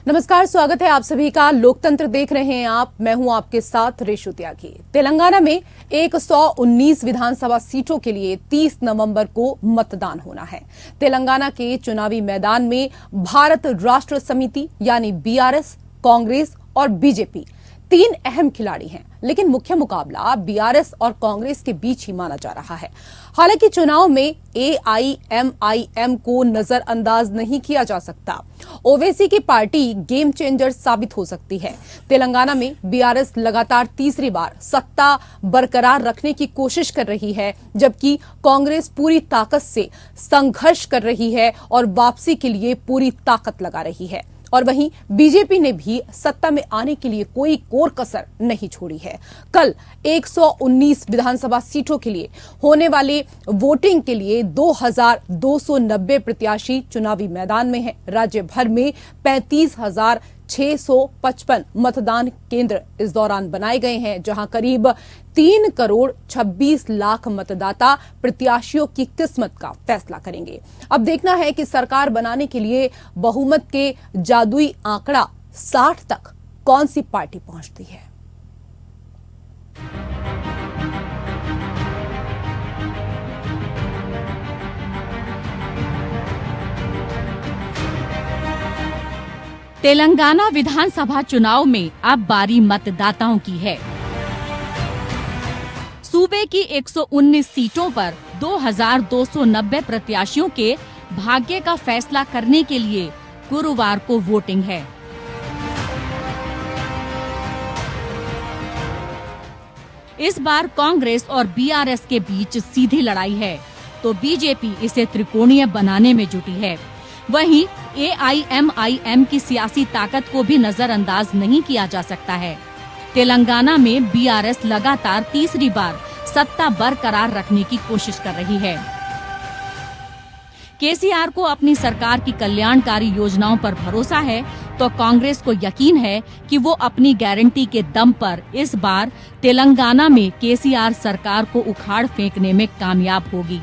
नमस्कार, स्वागत है आप सभी का। लोकतंत्र देख रहे हैं आप, मैं हूं आपके साथ रेशु त्यागी। तेलंगाना में 119 विधानसभा सीटों के लिए 30 नवंबर को मतदान होना है। तेलंगाना के चुनावी मैदान में भारत राष्ट्र समिति यानी बीआरएस, कांग्रेस और बीजेपी तीन अहम खिलाड़ी हैं, लेकिन मुख्य मुकाबला बीआरएस और कांग्रेस के बीच ही माना जा रहा है। हालांकि चुनाव में एआईएमआईएम को नजरअंदाज नहीं किया जा सकता। ओवैसी की पार्टी गेम चेंजर साबित हो सकती है। तेलंगाना में बीआरएस लगातार तीसरी बार सत्ता बरकरार रखने की कोशिश कर रही है, जबकि कांग्रेस पूरी ताकत से संघर्ष कर रही है और वापसी के लिए पूरी ताकत लगा रही है। और वहीं बीजेपी ने भी सत्ता में आने के लिए कोई कोर कसर नहीं छोड़ी है। कल 119 विधानसभा सीटों के लिए होने वाले वोटिंग के लिए 2290 प्रत्याशी चुनावी मैदान में हैं। राज्य भर में 35,655 मतदान केंद्र इस दौरान बनाए गए हैं, जहां करीब 3 करोड़ 26 लाख मतदाता प्रत्याशियों की किस्मत का फैसला करेंगे। अब देखना है कि सरकार बनाने के लिए बहुमत के जादुई आंकड़ा 60 तक कौन सी पार्टी पहुंचती है। तेलंगाना विधानसभा चुनाव में अब बारी मतदाताओं की है। सूबे की 119 सीटों पर 2290 प्रत्याशियों के भाग्य का फैसला करने के लिए गुरुवार को वोटिंग है। इस बार कांग्रेस और बीआरएस के बीच सीधी लड़ाई है, तो बीजेपी इसे त्रिकोणीय बनाने में जुटी है। वहीं एआईएमआईएम की सियासी ताकत को भी नजरअंदाज नहीं किया जा सकता है। तेलंगाना में बीआरएस लगातार तीसरी बार सत्ता बरकरार रखने की कोशिश कर रही है। केसीआर को अपनी सरकार की कल्याणकारी योजनाओं पर भरोसा है, तो कांग्रेस को यकीन है कि वो अपनी गारंटी के दम पर इस बार तेलंगाना में केसीआर सरकार को उखाड़ फेंकने में कामयाब होगी।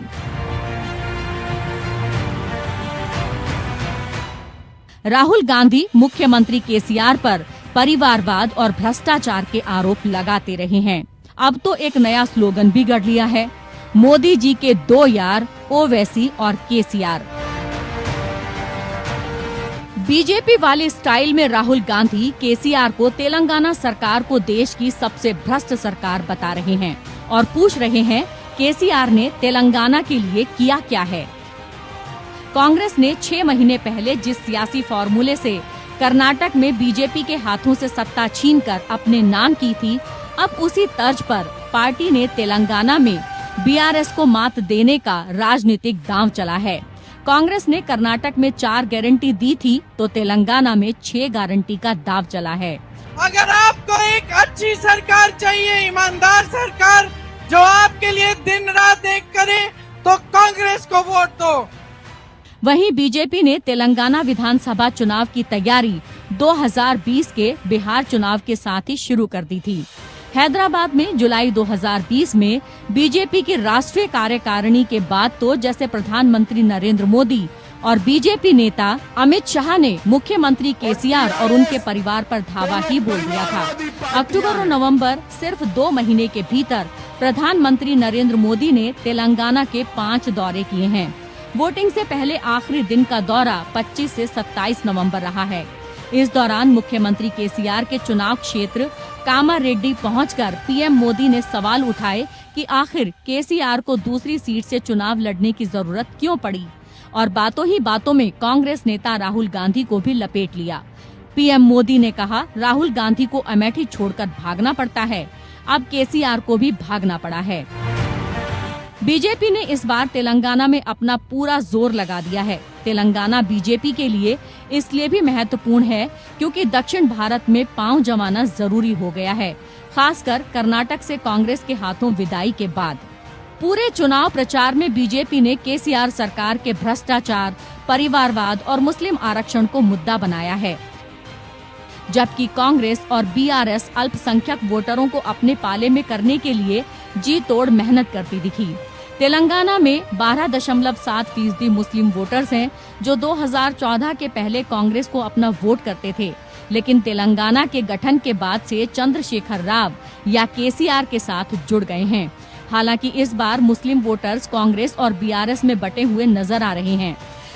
राहुल गांधी मुख्यमंत्री केसीआर पर परिवारवाद और भ्रष्टाचार के आरोप लगाते रहे हैं। अब तो एक नया स्लोगन भी गढ़ लिया है, मोदी जी के दो यार, ओवैसी और केसीआर। बीजेपी वाले स्टाइल में राहुल गांधी केसीआर को तेलंगाना सरकार को देश की सबसे भ्रष्ट सरकार बता रहे हैं और पूछ रहे हैं केसीआर ने तेलंगाना के लिए किया क्या है। कांग्रेस ने 6 महीने पहले जिस सियासी फॉर्मूले से कर्नाटक में बीजेपी के हाथों से सत्ता छीनकर अपने नाम की थी, अब उसी तर्ज पर पार्टी ने तेलंगाना में बीआरएस को मात देने का राजनीतिक दांव चला है। कांग्रेस ने कर्नाटक में 4 गारंटी दी थी, तो तेलंगाना में 6 गारंटी का दांव चला है। अगर आपको एक अच्छी सरकार चाहिए, ईमानदार सरकार जो आपके लिए दिन रात एक करे, तो कांग्रेस को वोट दो। वहीं बीजेपी ने तेलंगाना विधानसभा चुनाव की तैयारी 2020 के बिहार चुनाव के साथ ही शुरू कर दी थी। हैदराबाद में जुलाई 2020 में बीजेपी की राष्ट्रीय कार्यकारिणी के बाद तो जैसे प्रधानमंत्री नरेंद्र मोदी और बीजेपी नेता अमित शाह ने मुख्यमंत्री केसीआर और उनके परिवार पर धावा ही बोल दिया था। अक्टूबर और नवंबर सिर्फ 2 महीने के भीतर प्रधानमंत्री नरेंद्र मोदी ने तेलंगाना के 5 दौरे किए हैं। वोटिंग से पहले आखिरी दिन का दौरा 25 से 27 नवंबर रहा है। इस दौरान मुख्यमंत्री केसीआर के चुनाव क्षेत्र कामारेड्डी पहुंचकर पीएम मोदी ने सवाल उठाए कि आखिर केसीआर को दूसरी सीट से चुनाव लड़ने की जरूरत क्यों पड़ी, और बातों ही बातों में कांग्रेस नेता राहुल गांधी को भी लपेट लिया। पीएम मोदी ने कहा, राहुल गांधी को अमेठी छोड़कर भागना पड़ता है, अब केसीआर को भी भागना पड़ा है। बीजेपी ने इस बार तेलंगाना में अपना पूरा जोर लगा दिया है। तेलंगाना बीजेपी के लिए इसलिए भी महत्वपूर्ण है क्योंकि दक्षिण भारत में पांव जमाना जरूरी हो गया है, खासकर कर्नाटक से कांग्रेस के हाथों विदाई के बाद। पूरे चुनाव प्रचार में बीजेपी ने केसीआर सरकार के भ्रष्टाचार, परिवारवाद और मुस्लिम आरक्षण को मुद्दा बनाया है, जबकि कांग्रेस और बीआरएस अल्पसंख्यक वोटरों को अपने पाले में करने के लिए जी तोड़ मेहनत करती दिखी। तेलंगाना में 12.7% मुस्लिम वोटर्स हैं, जो 2014 के पहले कांग्रेस को अपना वोट करते थे, लेकिन तेलंगाना के गठन के बाद से चंद्रशेखर राव या केसीआर के साथ जुड़ गए हैं। हालांकि इस बार मुस्लिम वोटर्स कांग्रेस और बीआरएस में बटे हुए नजर आ रहे हैं।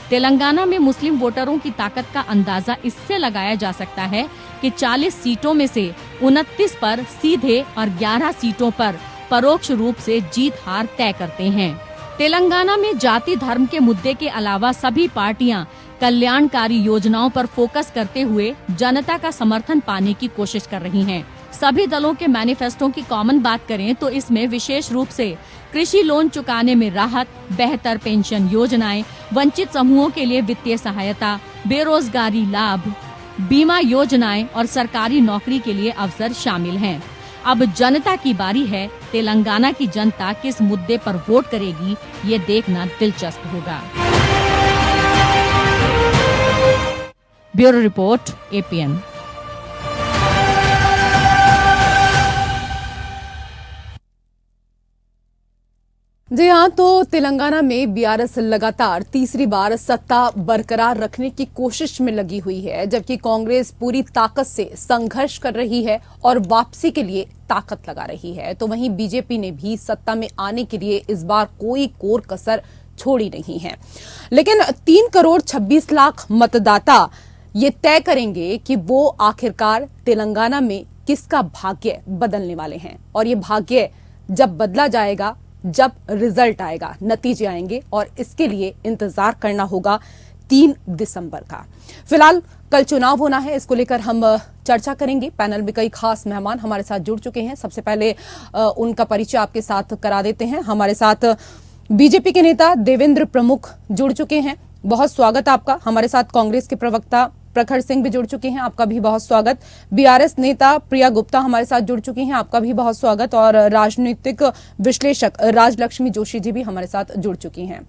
तेलंगाना में मुस्लिम वोटरों की ताकत का अंदाजा इससे लगाया जा सकता है कि 40 सीटों में से 29 पर सीधे और 11 सीटों पर परोक्ष रूप से जीत हार तय करते हैं। तेलंगाना में जाति धर्म के मुद्दे के अलावा सभी पार्टियां कल्याणकारी योजनाओं पर फोकस करते हुए जनता का समर्थन पाने की कोशिश कर रही हैं। सभी दलों के मैनिफेस्टो की कॉमन बात करें तो इसमें विशेष रूप से कृषि लोन चुकाने में राहत, बेहतर पेंशन योजनाएं, वंचित समूहों के लिए वित्तीय सहायता, बेरोजगारी लाभ, बीमा योजनाएं और सरकारी नौकरी के लिए अवसर शामिल हैं। अब जनता की बारी है। तेलंगाना की जनता किस मुद्दे पर वोट करेगी, ये देखना दिलचस्प होगा। Bureau report, APN. जी हाँ, तो तेलंगाना में बीआरएस लगातार तीसरी बार सत्ता बरकरार रखने की कोशिश में लगी हुई है, जबकि कांग्रेस पूरी ताकत से संघर्ष कर रही है और वापसी के लिए ताकत लगा रही है। तो वहीं बीजेपी ने भी सत्ता में आने के लिए इस बार कोई कोर कसर छोड़ी नहीं है। लेकिन 3 करोड़ 26 लाख मतदाता ये तय करेंगे कि वो आखिरकार तेलंगाना में किसका भाग्य बदलने वाले हैं, और ये भाग्य जब बदला जाएगा, जब रिजल्ट आएगा, नतीजे आएंगे, और इसके लिए इंतजार करना होगा 3 दिसंबर का। फिलहाल कल चुनाव होना है, इसको लेकर हम चर्चा करेंगे। पैनल में कई खास मेहमान हमारे साथ जुड़ चुके हैं। सबसे पहले उनका परिचय आपके साथ करा देते हैं। हमारे साथ बीजेपी के नेता देवेंद्र प्रमुख जुड़ चुके हैं, बहुत स्वागत आपका। हमारे साथ कांग्रेस के प्रवक्ता प्रखर सिंह भी जुड़ चुके हैं, आपका भी बहुत स्वागत। बीआरएस नेता प्रिया गुप्ता हमारे साथ जुड़ चुकी हैं, आपका भी बहुत स्वागत। और राजनीतिक विश्लेषक राजलक्ष्मी जोशी जी भी हमारे साथ जुड़ चुकी हैं।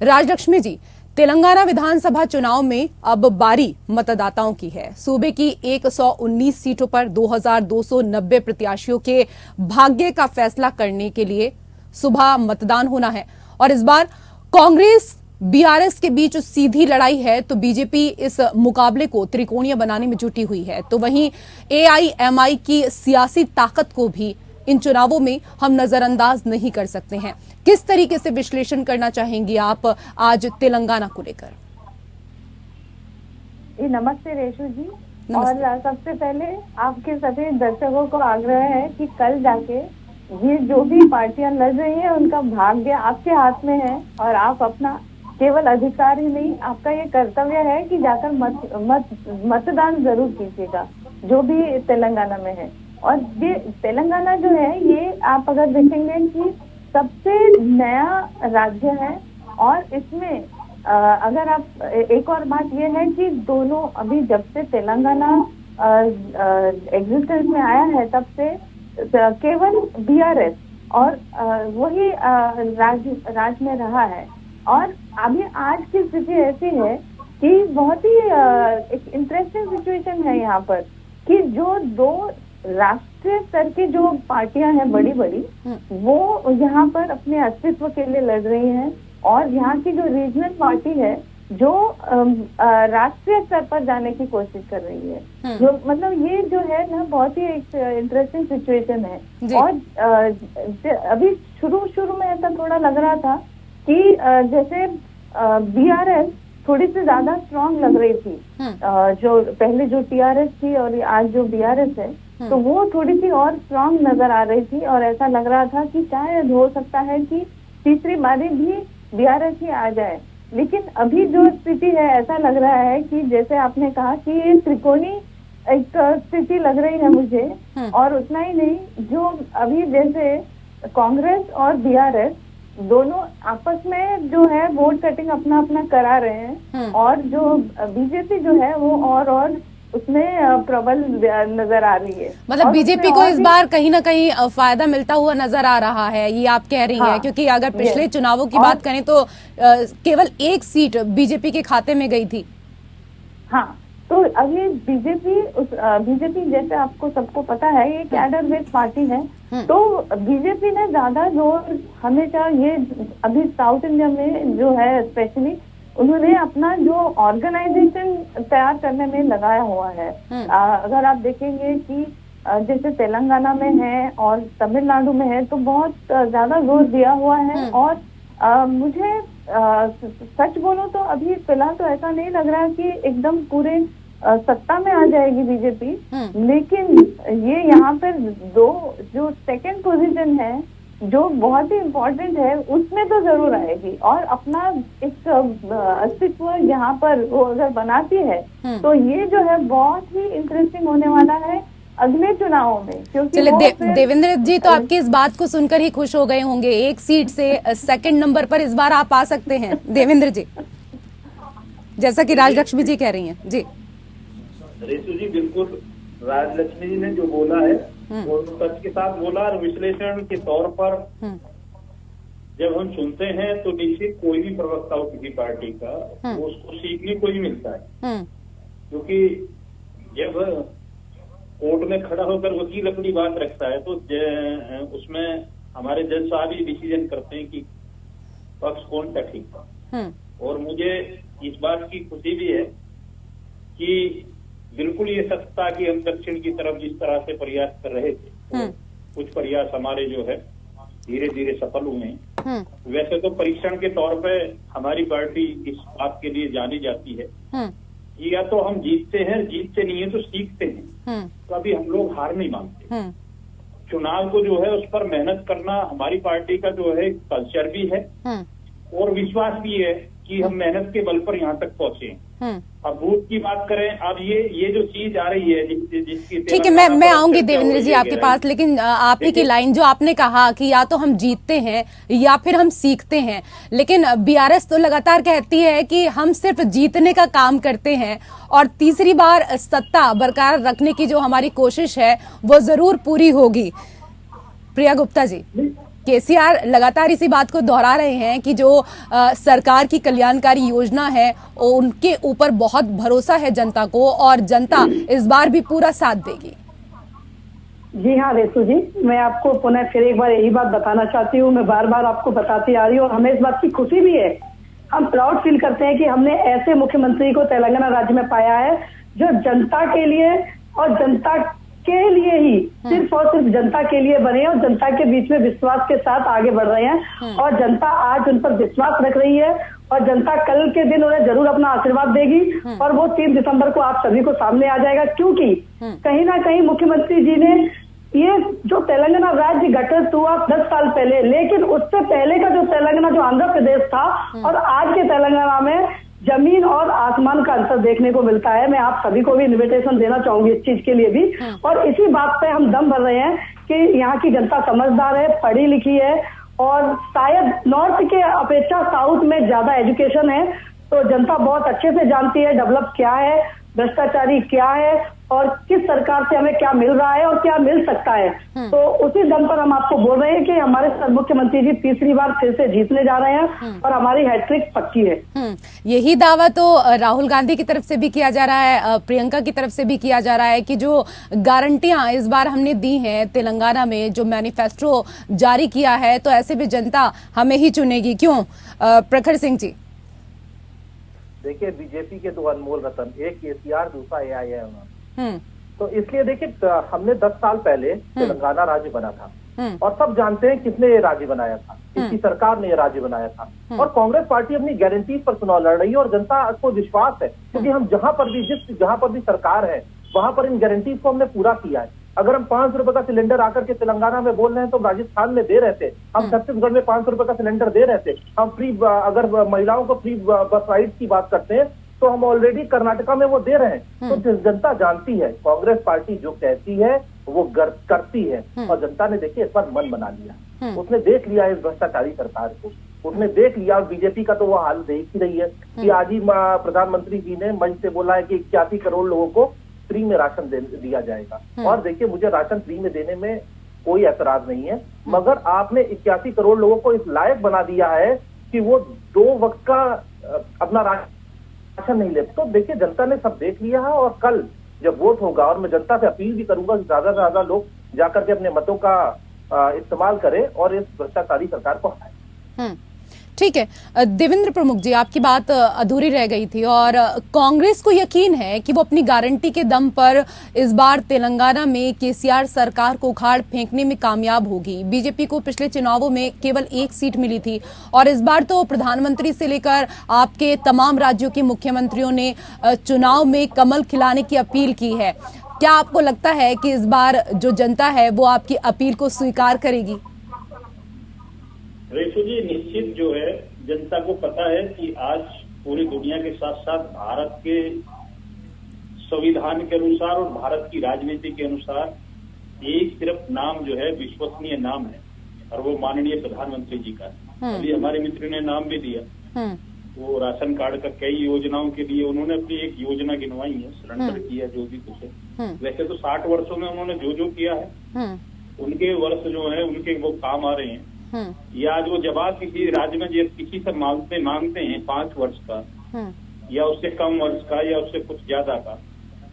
राजलक्ष्मी जी, तेलंगाना विधानसभा चुनाव में अब बारी मतदाताओं की है। सूबे की 119 सीटों पर 2290 प्रत्याशियों के भाग्य का फैसला करने के लिए सुबह मतदान होना है, और इस बार कांग्रेस बीआरएस के बीच सीधी लड़ाई है, तो बीजेपी इस मुकाबले को त्रिकोणीय बनाने में जुटी हुई है। तो वहीं एआईएमआई की सियासी ताकत को भी इन चुनावों में हम नजरअंदाज नहीं कर सकते हैं। किस तरीके से विश्लेषण करना चाहेंगी आप आज तेलंगाना को लेकर? नमस्ते रेशु जी। और सबसे पहले आपके सभी दर्शकों को आग्रह है कि कल जाके ये जो भी पार्टियां लड़ रही हैं उनका भाग्य आपके हाथ में है, और आप अपना केवल अधिकार ही नहीं, आपका ये कर्तव्य है कि जाकर मतदान जरूर कीजिएगा, जो भी तेलंगाना में है। और ये तेलंगाना जो है, ये आप अगर देखेंगे कि सबसे नया राज्य है, और इसमें अगर आप एक और बात ये है कि दोनों अभी जब से तेलंगाना एग्जिस्टेंस में आया है, तब से केवल बीआरएस और वही राज में रहा है। और अभी आज की स्थिति ऐसी है कि बहुत ही एक इंटरेस्टिंग सिचुएशन है यहाँ पर, कि जो 2 राष्ट्रीय स्तर की जो पार्टियां हैं बड़ी बड़ी, वो यहाँ पर अपने अस्तित्व के लिए लड़ रही हैं, और यहाँ की जो रीजनल पार्टी है जो राष्ट्रीय स्तर पर जाने की कोशिश कर रही है। जो मतलब ये जो है ना, बहुत ही एक इंटरेस्टिंग सिचुएशन है। और अभी शुरू में ऐसा थोड़ा लग रहा था कि जैसे बीआरएस थोड़ी सी ज्यादा स्ट्रांग लग रही थी, जो पहले जो टीआरएस थी और आज जो बीआरएस है, तो वो थोड़ी सी और स्ट्रांग नजर आ रही थी, और ऐसा लग रहा था कि शायद हो सकता है कि तीसरी बारी भी बीआरएस ही आ जाए। लेकिन अभी जो स्थिति है, ऐसा लग रहा है कि जैसे आपने कहा कि ये त्रिकोणी एक स्थिति लग रही है मुझे। और उतना ही नहीं, जो अभी जैसे कांग्रेस और बीआरएस दोनों आपस में जो है वोट कटिंग अपना अपना करा रहे हैं, और जो बीजेपी जो है वो और उसमें प्रबल नजर आ रही है। मतलब बीजेपी को इस बार कहीं ना कहीं फायदा मिलता हुआ नजर आ रहा है, ये आप कह रही हैं, क्योंकि अगर पिछले चुनावों की बात करें तो केवल 1 सीट बीजेपी के खाते में गई थी। हाँ, तो अभी बीजेपी जैसे आपको सबको पता है ये कैडर बेस्ड पार्टी है। तो बीजेपी ने ज्यादा जोर हमेशा ये अभी साउथ इंडिया में जो है स्पेशली उन्होंने अपना जो ऑर्गेनाइजेशन तैयार करने में लगाया हुआ है। अगर आप देखेंगे कि जैसे तेलंगाना में है और तमिलनाडु में है तो बहुत ज्यादा जोर दिया हुआ है। और मुझे सच बोलो तो अभी फिलहाल तो ऐसा नहीं लग रहा कि एकदम पूरे सत्ता में आ जाएगी बीजेपी, लेकिन ये यहाँ पर दो जो सेकंड पोजीशन है जो बहुत ही इम्पोर्टेंट है उसमें तो जरूर आएगी और अपना एक अस्तित्व यहाँ पर वो अगर बनाती है तो ये जो है बहुत ही इंटरेस्टिंग होने वाला है अगले चुनावों में। क्योंकि चलिए देवेंद्र जी तो आपकी इस बात को सुनकर ही खुश हो गए होंगे, एक सीट से सेकंड नंबर पर इस बार आप आ सकते हैं देवेंद्र जी, जैसा कि राजलक्ष्मी जी कह रही हैं। जी रेशु जी, बिल्कुल राजलक्ष्मी जी ने जो बोला है वो सच के साथ बोला। और विश्लेषण के तौर पर जब हम सुनते हैं तो निश्चित कोई भी प्रवक्ता हो किसी पार्टी का वो उसको सीखने को ही मिलता है, क्योंकि जब कोर्ट में खड़ा होकर वकील अपनी बात रखता है तो उसमें हमारे जज साहब ही डिसीजन करते हैं कि पक्ष कौन सा ठीक था। और मुझे इस बात की खुशी भी है कि बिल्कुल ये सच था कि हम दक्षिण की तरफ जिस तरह से प्रयास कर रहे थे कुछ प्रयास हमारे जो है धीरे धीरे सफल हुए। वैसे तो परीक्षण के तौर पे हमारी पार्टी इस बात के लिए जानी जाती है या तो हम जीतते हैं, जीतते नहीं है तो सीखते हैं। कभी हम लोग हार नहीं मानते। चुनाव को जो है उस पर मेहनत करना हमारी पार्टी का जो है कल्चर भी है और विश्वास भी है कि हम मेहनत के बल पर यहाँ तक पहुंचे। अब बूथ की बात करें, अब ये जो चीज आ रही है जिसकी ठीक है, मैं आऊंगी देवेंद्र जी आपके पास, लेकिन आप ही की लाइन जो आपने कहा कि या तो हम जीतते हैं या फिर हम सीखते हैं, लेकिन बीआरएस तो लगातार कहती है कि हम सिर्फ जीतने का काम करते हैं और तीसरी बार सत्ता बरकरार रखने की जो हमारी कोशिश है वो जरूर पूरी होगी। प्रिया गुप्ता जी, केसीआर लगातार इसी बात को दोहरा रहे हैं कि जो सरकार की कल्याणकारी योजना है उनके ऊपर बहुत भरोसा है जनता को और जनता इस बार भी पूरा साथ देगी। जी हाँ रेशु जी, मैं आपको पुनः फिर एक बार यही बात बताना चाहती हूँ। मैं बार बार आपको बताती आ रही हूँ और हमें इस बात की खुशी भी है, हम प्राउड फील करते हैं कि हमने ऐसे मुख्यमंत्री को तेलंगाना राज्य में पाया है जो जनता के लिए और जनता के लिए ही सिर्फ और सिर्फ जनता के लिए बने और जनता के बीच में विश्वास के साथ आगे बढ़ रहे हैं और जनता आज उन पर विश्वास रख रही है और जनता कल के दिन उन्हें जरूर अपना आशीर्वाद देगी और वो 3 दिसंबर को आप सभी को सामने आ जाएगा। क्योंकि कहीं ना कहीं मुख्यमंत्री जी ने ये जो तेलंगाना राज्य गठित हुआ 10 साल पहले, लेकिन उससे पहले का जो तेलंगाना जो आंध्र प्रदेश था और आज के तेलंगाना में जमीन और आसमान का अंतर देखने को मिलता है। मैं आप सभी को भी इन्विटेशन देना चाहूंगी इस चीज के लिए भी, और इसी बात पे हम दम भर रहे हैं कि यहाँ की जनता समझदार है, पढ़ी लिखी है और शायद नॉर्थ के अपेक्षा साउथ में ज्यादा एजुकेशन है, तो जनता बहुत अच्छे से जानती है डेवलप क्या है, भ्रष्टाचारी क्या है और किस सरकार से हमें क्या मिल रहा है और क्या मिल सकता है। तो उसी दम पर हम आपको बोल रहे हैं कि हमारे मुख्यमंत्री जी तीसरी बार फिर से जीतने जा रहे हैं और हमारी हैट्रिक पक्की है। यही दावा तो राहुल गांधी की तरफ से भी किया जा रहा है, प्रियंका की तरफ से भी किया जा रहा है कि जो गारंटियां इस बार हमने दी हैं तेलंगाना में, जो मैनिफेस्टो जारी किया है, तो ऐसे भी जनता हमें ही चुनेगी। क्यों प्रखर सिंह जी? देखिए, बीजेपी के 2 अनमोल रतन, एक केसीआर, दूसरा AIM। तो इसलिए देखिए, हमने 10 साल पहले तेलंगाना राज्य बना था और सब जानते हैं किसने ये राज्य बनाया था, किसकी सरकार ने ये राज्य बनाया था। और कांग्रेस पार्टी अपनी गारंटी पर चुनाव लड़ रही है और जनता को विश्वास है क्योंकि हम जहां पर भी सरकार है वहां पर इन गारंटीज को हमने पूरा किया है। अगर हम 500 रुपए का सिलेंडर आकर के तेलंगाना में बोल रहे हैं तो राजस्थान में दे रहे थे, हम छत्तीसगढ़ में 500 रुपए का सिलेंडर दे रहे थे, हम फ्री, अगर महिलाओं को फ्री बस राइड की बात करते हैं तो हम ऑलरेडी कर्नाटका में वो दे रहे हैं। तो जनता जानती है कांग्रेस पार्टी जो कहती है वो करती है और जनता ने देखिए इस पर मन बना लिया, उसने देख लिया इस भ्रष्टाचारी सरकार को, उसने देख लिया। और बीजेपी का तो वो हाल देख ही रही है कि आज ही प्रधानमंत्री जी ने मंच से बोला है कि 81 करोड़ लोगों को फ्री में राशन दिया जाएगा। और देखिए, मुझे राशन फ्री में देने में कोई ऐतराज नहीं है, मगर आपने 81 करोड़ लोगों को इस लायक बना दिया है कि वो 2 वक्त का अपना राशन भाषण नहीं ले। तो देखिए, जनता ने सब देख लिया है और कल जब वोट होगा, और मैं जनता से अपील भी करूंगा कि ज्यादा से ज्यादा लोग जाकर के अपने मतों का इस्तेमाल करें और इस भ्रष्टाचारी सरकार को हटाएं। ठीक है देवेंद्र प्रमुख जी, आपकी बात अधूरी रह गई थी और कांग्रेस को यकीन है कि वो अपनी गारंटी के दम पर इस बार तेलंगाना में केसीआर सरकार को उखाड़ फेंकने में कामयाब होगी। बीजेपी को पिछले चुनावों में केवल 1 सीट मिली थी और इस बार तो प्रधानमंत्री से लेकर आपके तमाम राज्यों के मुख्यमंत्रियों ने चुनाव में कमल खिलाने की अपील की है। क्या आपको लगता है कि इस बार जो जनता है वो आपकी अपील को स्वीकार करेगी? रेशु जी, निश्चित जो है जनता को पता है कि आज पूरी दुनिया के साथ साथ भारत के संविधान के अनुसार और भारत की राजनीति के अनुसार एक सिर्फ नाम जो है विश्वसनीय नाम है और वो माननीय प्रधानमंत्री जी का है। अभी हमारे मित्र ने नाम भी दिया, वो राशन कार्ड का कई योजनाओं के लिए उन्होंने अपनी एक योजना गिनवाई है, सिलेंडर किया जो भी कुछ है। वैसे तो 60 वर्षों में उन्होंने जो किया है उनके वर्ष जो है उनके वो काम आ रहे हैं। या जो जवाब किसी राज्य में किसी से मांगते हैं 5 वर्ष का या उससे कम वर्ष का या उससे कुछ ज्यादा का,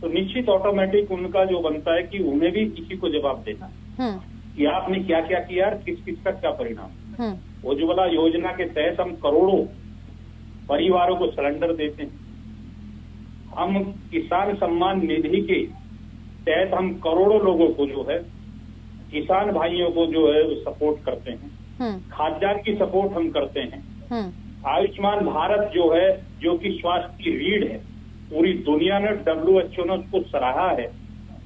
तो निश्चित ऑटोमेटिक उनका जो बनता है कि उन्हें भी किसी को जवाब देना कि आपने क्या क्या किया और किस किस का क्या परिणाम। उज्ज्वला योजना के तहत हम करोड़ों परिवारों को सिलेंडर देते हैं। हम किसान सम्मान निधि के तहत हम करोड़ों लोगों को जो है किसान भाइयों को जो है सपोर्ट करते हैं। खाद्यान्न की सपोर्ट हम करते हैं। आयुष्मान भारत जो है, जो कि स्वास्थ्य की रीढ़ है, पूरी दुनिया ने WHO ने उसको सराहा है।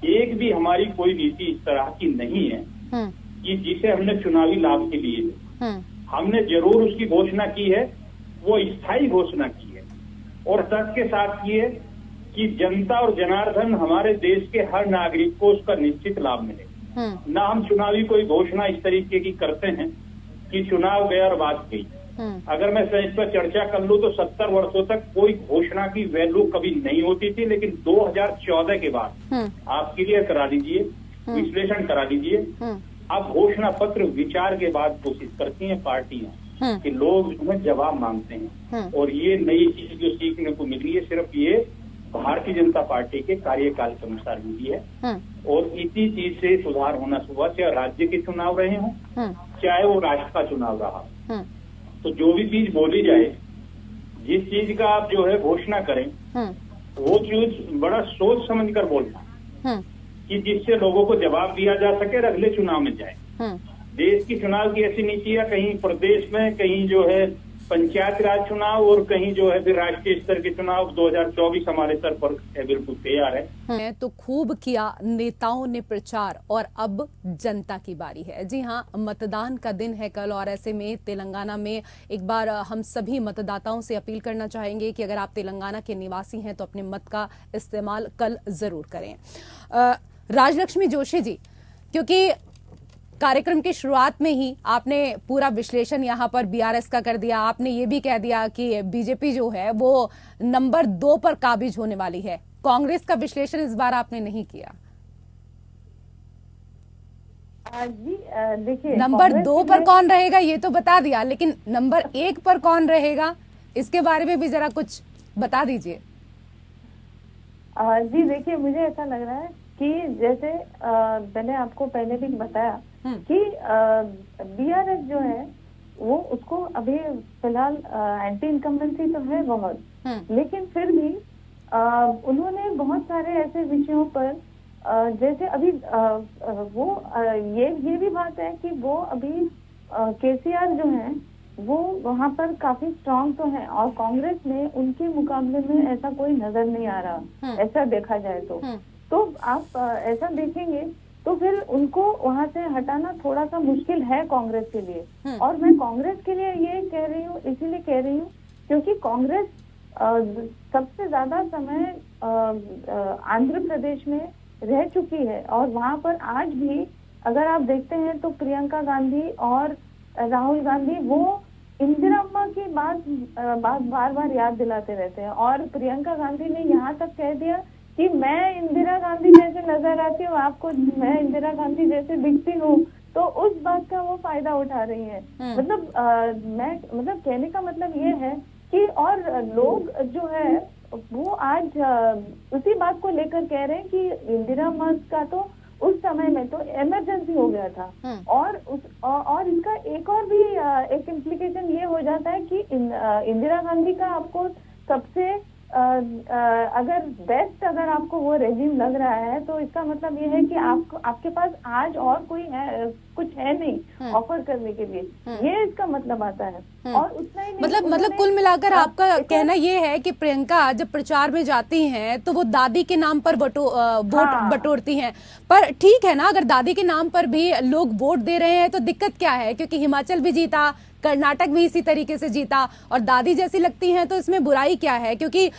एक भी हमारी कोई नीति इस तरह की नहीं है कि जिसे हमने चुनावी लाभ के लिए हमने जरूर उसकी घोषणा की है, वो स्थायी घोषणा की है और तर्क के साथ की है कि जनता और जनार्दन हमारे देश के हर नागरिक को उसका निश्चित लाभ मिले। ना हम चुनावी कोई घोषणा इस तरीके की करते हैं कि चुनाव गया और बात गई। अगर मैं इस पर चर्चा कर लूं तो 70 वर्षों तक कोई घोषणा की वैल्यू कभी नहीं होती थी, लेकिन 2014 के बाद आप क्लियर करा दीजिए, विश्लेषण करा दीजिए। अब घोषणा पत्र विचार के बाद कोशिश करती हैं पार्टियां कि लोग उसमें जवाब मांगते हैं और ये नई चीज जो सीखने को मिली है सिर्फ ये भारतीय जनता पार्टी के कार्यकाल के अनुसार मिली है और इसी चीज से सुधार होना सुबह से राज्य के चुनाव रहे हों चाहे वो राष्ट्र का चुनाव रहा। तो जो भी चीज बोली जाए, जिस चीज का आप जो है घोषणा करें वो चीज बड़ा सोच समझ कर बोलना कि जिससे लोगों को जवाब दिया जा सके और अगले चुनाव में जाए। देश की चुनाव की ऐसी नीतियां कहीं प्रदेश में, कहीं जो है पंचायत राज चुनाव और कहीं जो है फिर राष्ट्रीय स्तर के चुनाव 2024 हमारे स्तर पर बिल्कुल तैयार है। तो खूब किया नेताओं ने प्रचार और अब जनता की बारी है। जी हाँ, मतदान का दिन है कल और ऐसे में तेलंगाना में एक बार हम सभी मतदाताओं से अपील करना चाहेंगे कि अगर आप तेलंगाना के निवासी हैं तो अपने मत का इस्तेमाल कल जरूर करें। राजलक्ष्मी जोशी जी, क्योंकि कार्यक्रम की शुरुआत में ही आपने पूरा विश्लेषण यहाँ पर बीआरएस का कर दिया, आपने ये भी कह दिया कि बीजेपी जो है वो नंबर 2 पर काबिज होने वाली है। कांग्रेस का विश्लेषण इस बार आपने नहीं किया। जी देखिए, नंबर 2 पर कौन रहेगा ये तो बता दिया, लेकिन नंबर 1 पर कौन रहेगा इसके बारे में भी जरा कुछ बता दीजिए। जी देखिए, मुझे ऐसा लग रहा है कि जैसे मैंने आपको पहले भी बताया कि बीआरएस जो है वो उसको अभी फिलहाल एंटी इनकम्बेंसी तो है बहुत, लेकिन फिर भी उन्होंने बहुत सारे ऐसे विषयों पर जैसे अभी वो ये भी बात है कि वो अभी केसीआर जो है वो वहाँ पर काफी स्ट्रांग तो है और कांग्रेस में उनके मुकाबले में ऐसा कोई नजर नहीं आ रहा, ऐसा देखा जाए तो आप ऐसा देखेंगे तो फिर उनको वहां से हटाना थोड़ा सा मुश्किल है कांग्रेस के लिए। और मैं कांग्रेस के लिए ये कह रही हूँ, इसीलिए कह रही हूँ क्योंकि कांग्रेस सबसे ज्यादा समय आंध्र प्रदेश में रह चुकी है और वहां पर आज भी अगर आप देखते हैं तो प्रियंका गांधी और राहुल गांधी वो इंदिरा अम्मा की बात बार बार याद दिलाते रहते हैं और प्रियंका गांधी ने यहाँ तक कह दिया कि मैं इंदिरा गांधी जैसे नजर आती हूँ आपको, मैं इंदिरा गांधी जैसे दिखती हूँ, तो उस बात का वो फायदा उठा रही है। मतलब कहने का मतलब ये है कि और लोग जो है वो आज उसी बात को लेकर कह रहे हैं कि इंदिरा मस्त का तो उस समय में तो इमरजेंसी हो गया था, और इसका एक और भी एक इम्प्लीकेशन ये हो जाता है कि इंदिरा गांधी का आपको सबसे अगर बेस्ट अगर आपको वो रेजिम लग रहा है तो इसका मतलब ये है कि आपके पास आज और कोई है, कुछ है नहीं ऑफर करने के लिए, ये इसका मतलब आता है। और उतना ही नहीं, मतलब कुल मिलाकर आपका कहना ये है कि प्रियंका जब प्रचार में जाती हैं तो वो दादी के नाम पर वोट बटोरती हैं। पर ठीक है ना, अगर दादी के नाम पर भी लोग वोट दे रहे हैं तो दिक्कत क्या है, क्योंकि हिमाचल भी जीता, कर्नाटक भी इसी तरीके से जीता, और दादी जैसी लगती हैं तो इसमें बुराई क्या है? क्योंकि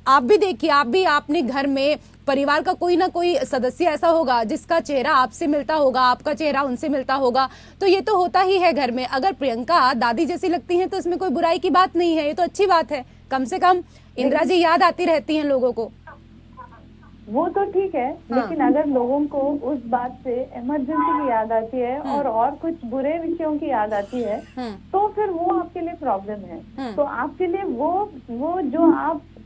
आप भी देखिए, आपने घर में परिवार का कोई ना कोई सदस्य ऐसा होगा जिसका चेहरा आपसे मिलता होगा, आपका चेहरा उनसे मिलता होगा, तो ये तो होता ही है घर में। अगर प्रियंका दादी जैसी लगती हैं तो इसमें कोई बुराई की बात नहीं है, ये तो अच्छी बात है। कम से कम इंदिरा जी याद आती रहती हैं लोगों को। वो तो ठीक है, लेकिन अगर लोगों को उस बात से इमरजेंसी की याद आती है और कुछ बुरे विषयों की याद आती है तो फिर वो आपके लिए प्रॉब्लम है। तो आपके लिए वो जो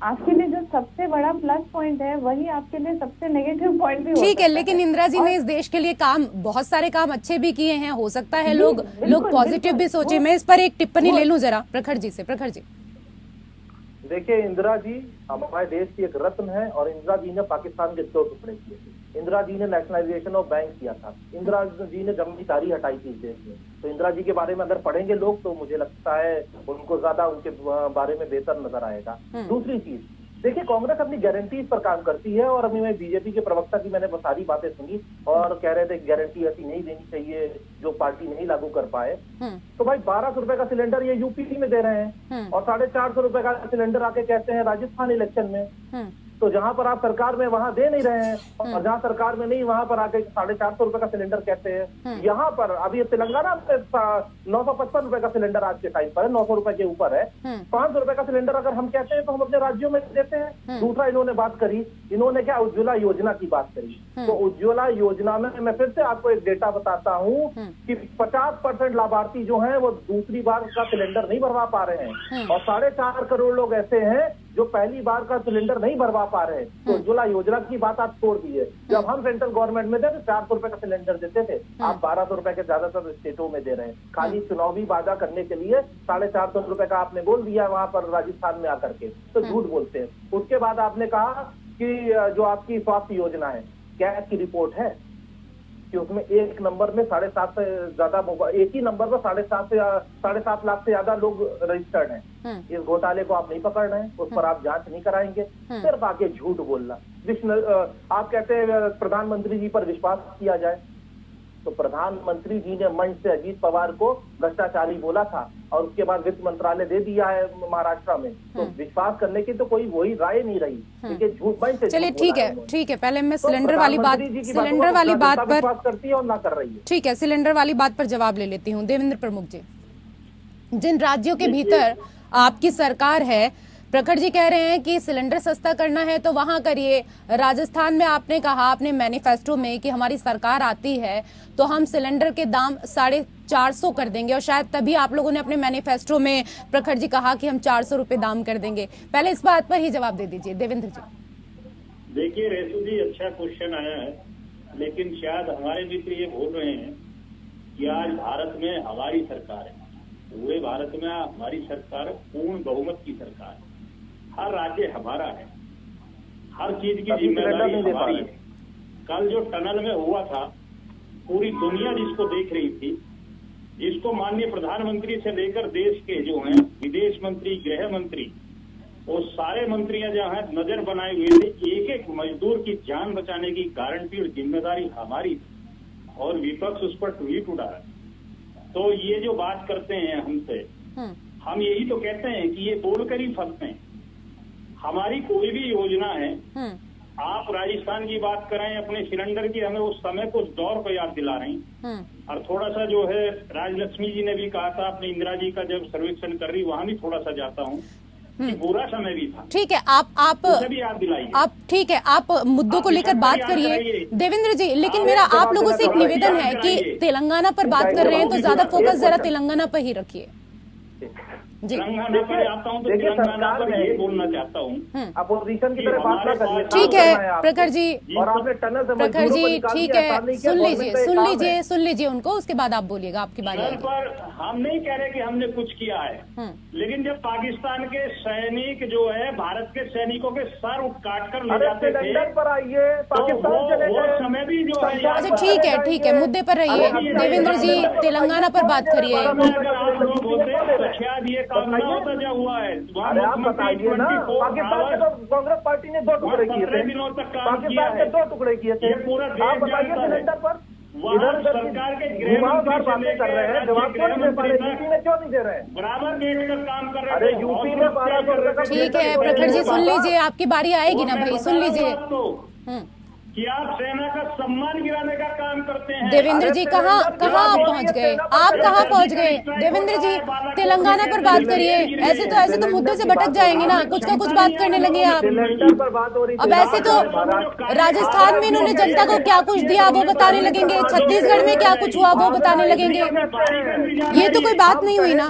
आपके लिए जो सबसे बड़ा प्लस पॉइंट है वही आपके लिए सबसे नेगेटिव पॉइंट भी हो ठीक है। लेकिन इंदिरा जी ने इस देश के लिए बहुत सारे काम अच्छे भी किए हैं, हो सकता है लोग पॉजिटिव भी सोचे। मैं इस पर एक टिप्पणी ले लूं जरा प्रखर जी से। प्रखर जी देखिए, इंदिरा जी हमारे देश की एक रत्न है और इंदिरा जी ने पाकिस्तान के 2 टुकड़े किए। इंदिरा जी ने नेशनलाइजेशन ऑफ बैंक किया था, इंदिरा जी ने जमींदारी हटाई थी इस देश में। तो इंदिरा जी के बारे में अगर पढ़ेंगे लोग तो मुझे लगता है उनको ज्यादा उनके बारे में बेहतर नजर आएगा। दूसरी चीज देखिए, कांग्रेस अपनी गारंटीज पर काम करती है और अभी मैं बीजेपी के प्रवक्ता की मैंने सारी बातें सुनी और कह रहे थे गारंटी ऐसी नहीं देनी चाहिए जो पार्टी नहीं लागू कर पाए। तो भाई 1200 रुपए का सिलेंडर ये यूपी में दे रहे हैं और 450 रुपए का सिलेंडर आके कहते हैं राजस्थान इलेक्शन में। तो जहां पर आप सरकार में वहां दे नहीं रहे हैं और जहां सरकार में नहीं वहां पर आके 450 रुपए का सिलेंडर कहते हैं। यहाँ पर अभी तेलंगाना में 955 रुपए का सिलेंडर आज के टाइम पर है, 900 रुपए के ऊपर है। 500 रुपए का सिलेंडर अगर हम कहते हैं तो हम अपने राज्यों में देते हैं। दूसरा इन्होंने बात करी, इन्होंने क्या उज्ज्वला योजना की बात करी। तो उज्ज्वला योजना में मैं फिर से आपको एक डेटा बताता हूँ कि 50% लाभार्थी जो है वो दूसरी बार का सिलेंडर नहीं भरवा पा रहे हैं और 4.5 करोड़ लोग ऐसे हैं जो पहली बार का सिलेंडर नहीं भरवा पा रहे हैं। तो उज्ज्वला योजना की बात आप छोड़ दीजिए, जब हम सेंट्रल गवर्नमेंट में थे तो 400 रुपए का सिलेंडर देते थे, आप 1200 रुपए के ज्यादातर स्टेटों में दे रहे हैं। खाली चुनावी वादा करने के लिए 450 रुपए का आपने बोल दिया वहां पर राजस्थान में आकर के, तो झूठ बोलते हैं। उसके बाद आपने कहा कि जो आपकी स्वास्थ्य योजना है, कैग की रिपोर्ट है कि उसमें एक नंबर में 7.5 से ज्यादा, एक ही नंबर पर 7.5 लाख से ज्यादा लोग रजिस्टर्ड हैं। इस घोटाले को आप नहीं पकड़ रहे हैं, उस पर आप जांच नहीं कराएंगे, सिर्फ आके झूठ बोलना। आप कहते हैं प्रधानमंत्री जी पर विश्वास किया जाए, तो प्रधानमंत्री जी ने मंच से अजीत पवार को भ्रष्टाचारी बोला था और उसके बाद वित्त मंत्रालय दे दिया है महाराष्ट्र में। तो विश्वास करने की तो कोई वही राय नहीं रही, क्योंकि झूठ मंच से। चलिए ठीक है। पहले मैं सिलेंडर वाली बात पर करती है और ना कर रही है। ठीक है, सिलेंडर वाली बात पर जवाब ले लेती हूँ। देवेंद्र प्रमुख जी, जिन राज्यों के भीतर आपकी सरकार है, प्रखर जी कह रहे हैं कि सिलेंडर सस्ता करना है तो वहां करिए। राजस्थान में आपने कहा अपने मैनिफेस्टो में कि हमारी सरकार आती है तो हम सिलेंडर के दाम 450 कर देंगे, और शायद तभी आप लोगों ने अपने मैनिफेस्टो में प्रखर जी कहा कि हम 400 रुपए दाम कर देंगे। पहले इस बात पर ही जवाब दे दीजिए देवेंद्र जी। देखिए रेसू जी, अच्छा क्वेश्चन आया है, लेकिन शायद हमारे मित्र ये बोल रहे हैं कि आज भारत में हमारी सरकार है, पूरे भारत में हमारी सरकार पूर्ण बहुमत की सरकार है, हर राज्य हमारा है, हर चीज की जिम्मेदारी हमारी है। कल जो टनल में हुआ था, पूरी दुनिया जिसको देख रही थी, जिसको माननीय प्रधानमंत्री से लेकर देश के जो हैं विदेश मंत्री, गृह मंत्री, वो सारे मंत्रियां जहाँ नजर बनाए हुए थे, एक एक मजदूर की जान बचाने की गारंटी और जिम्मेदारी हमारी थी और विपक्ष उस पर ट्वीट उड़ा है। तो ये जो बात करते हैं हमसे, हम यही तो कहते हैं कि ये बोलकर ही फंसते हैं। हमारी कोई भी योजना है, आप राजस्थान की बात करें अपने सिलेंडर की, हमें उस समय को उस दौर को याद दिला रही। और थोड़ा सा जो है राजलक्ष्मी जी ने भी कहा था अपनी इंदिरा जी का जब सर्वेक्षण कर रही, वहां भी थोड़ा सा जाता हूँ, बुरा समय भी था। ठीक है, आप ठीक है, आप मुद्दों को लेकर बात करिए देवेंद्र जी, लेकिन मेरा आप लोगों से एक निवेदन है कि तेलंगाना पर बात कर रहे हैं तो ज्यादा फोकस जरा तेलंगाना पर ही रखिए। जी। तेलंगाना पर आता हूँ तो देखिए, तेलंगाना सरकार पर है। ये बोलना चाहता हूँ अपोजिशन की तरह बात ना करिए। ठीक है प्रखर जी, और आपने टनल से प्रखर मजदूरों को जी निकाल ठीक दिया, है, ऐसा नहीं किया, सुन गवर्नमेंट लीजिए का ये सुन काम है। लीजिए सुन लीजिए उनको, उसके बाद आप बोलिएगा, आपकी बारी सर, आएगी। पर हम नहीं कह रहे कि हमने कुछ किया है, लेकिन जब पाकिस्तान के सैनिक जो है भारत के सैनिकों के सर काट कर ले अरे जाते थे, सिलेंडर पर आइए, तो पाकिस्तान चले वो गए। समय भी जो है अच्छा ठीक है ठीक है, मुद्दे पर रहिए। देवेंद्र जी तेलंगाना पर बात करिए। अगर आप लोग होते तो शायद ये काम ना होता जो हुआ है। अरे आप बताइए ना, पाकिस्तान के तो कांग्रेस पार्टी ने 2 टुकड़े किए थे, 17 दिनों तक काम किया पाकिस्तान है। के 2 टुकड़े किए थे। ये पूरा देश आप बताइए जानता है। सिलेंडर पर वहाँ इधर उधर सरकार के की गृह घुमावदार मंत्री से बातें कर रहे हैं, लेकर जवाब क्यों नहीं दे पा रहे? राज्य यूपी में क्यों नहीं दे रहे हैं? बराबर बैठ कर काम कर रहे अरे थे। यूपी में 1200 रुपए का ठीक है प्रखर जी, सुन लीजिए, आपकी बारी आएगी ना भाई, सुन लीजिए। कि आप सेना का सम्मान गिराने का काम करते हैं। देवेंद्र जी कहाँ आप पहुँच गए, आप कहाँ पहुँच गए? देवेंद्र जी तेलंगाना पर बात करिए, ऐसे तो मुद्दे से भटक जाएंगे ना, कुछ का कुछ बात करने लगे आप। सिलेंडर पर बात हो रही थी। अब ऐसे तो राजस्थान में इन्होंने जनता को क्या कुछ दिया वो बताने लगेंगे, छत्तीसगढ़ में क्या कुछ हुआ वो बताने लगेंगे। ये तो कोई बात नहीं हुई ना।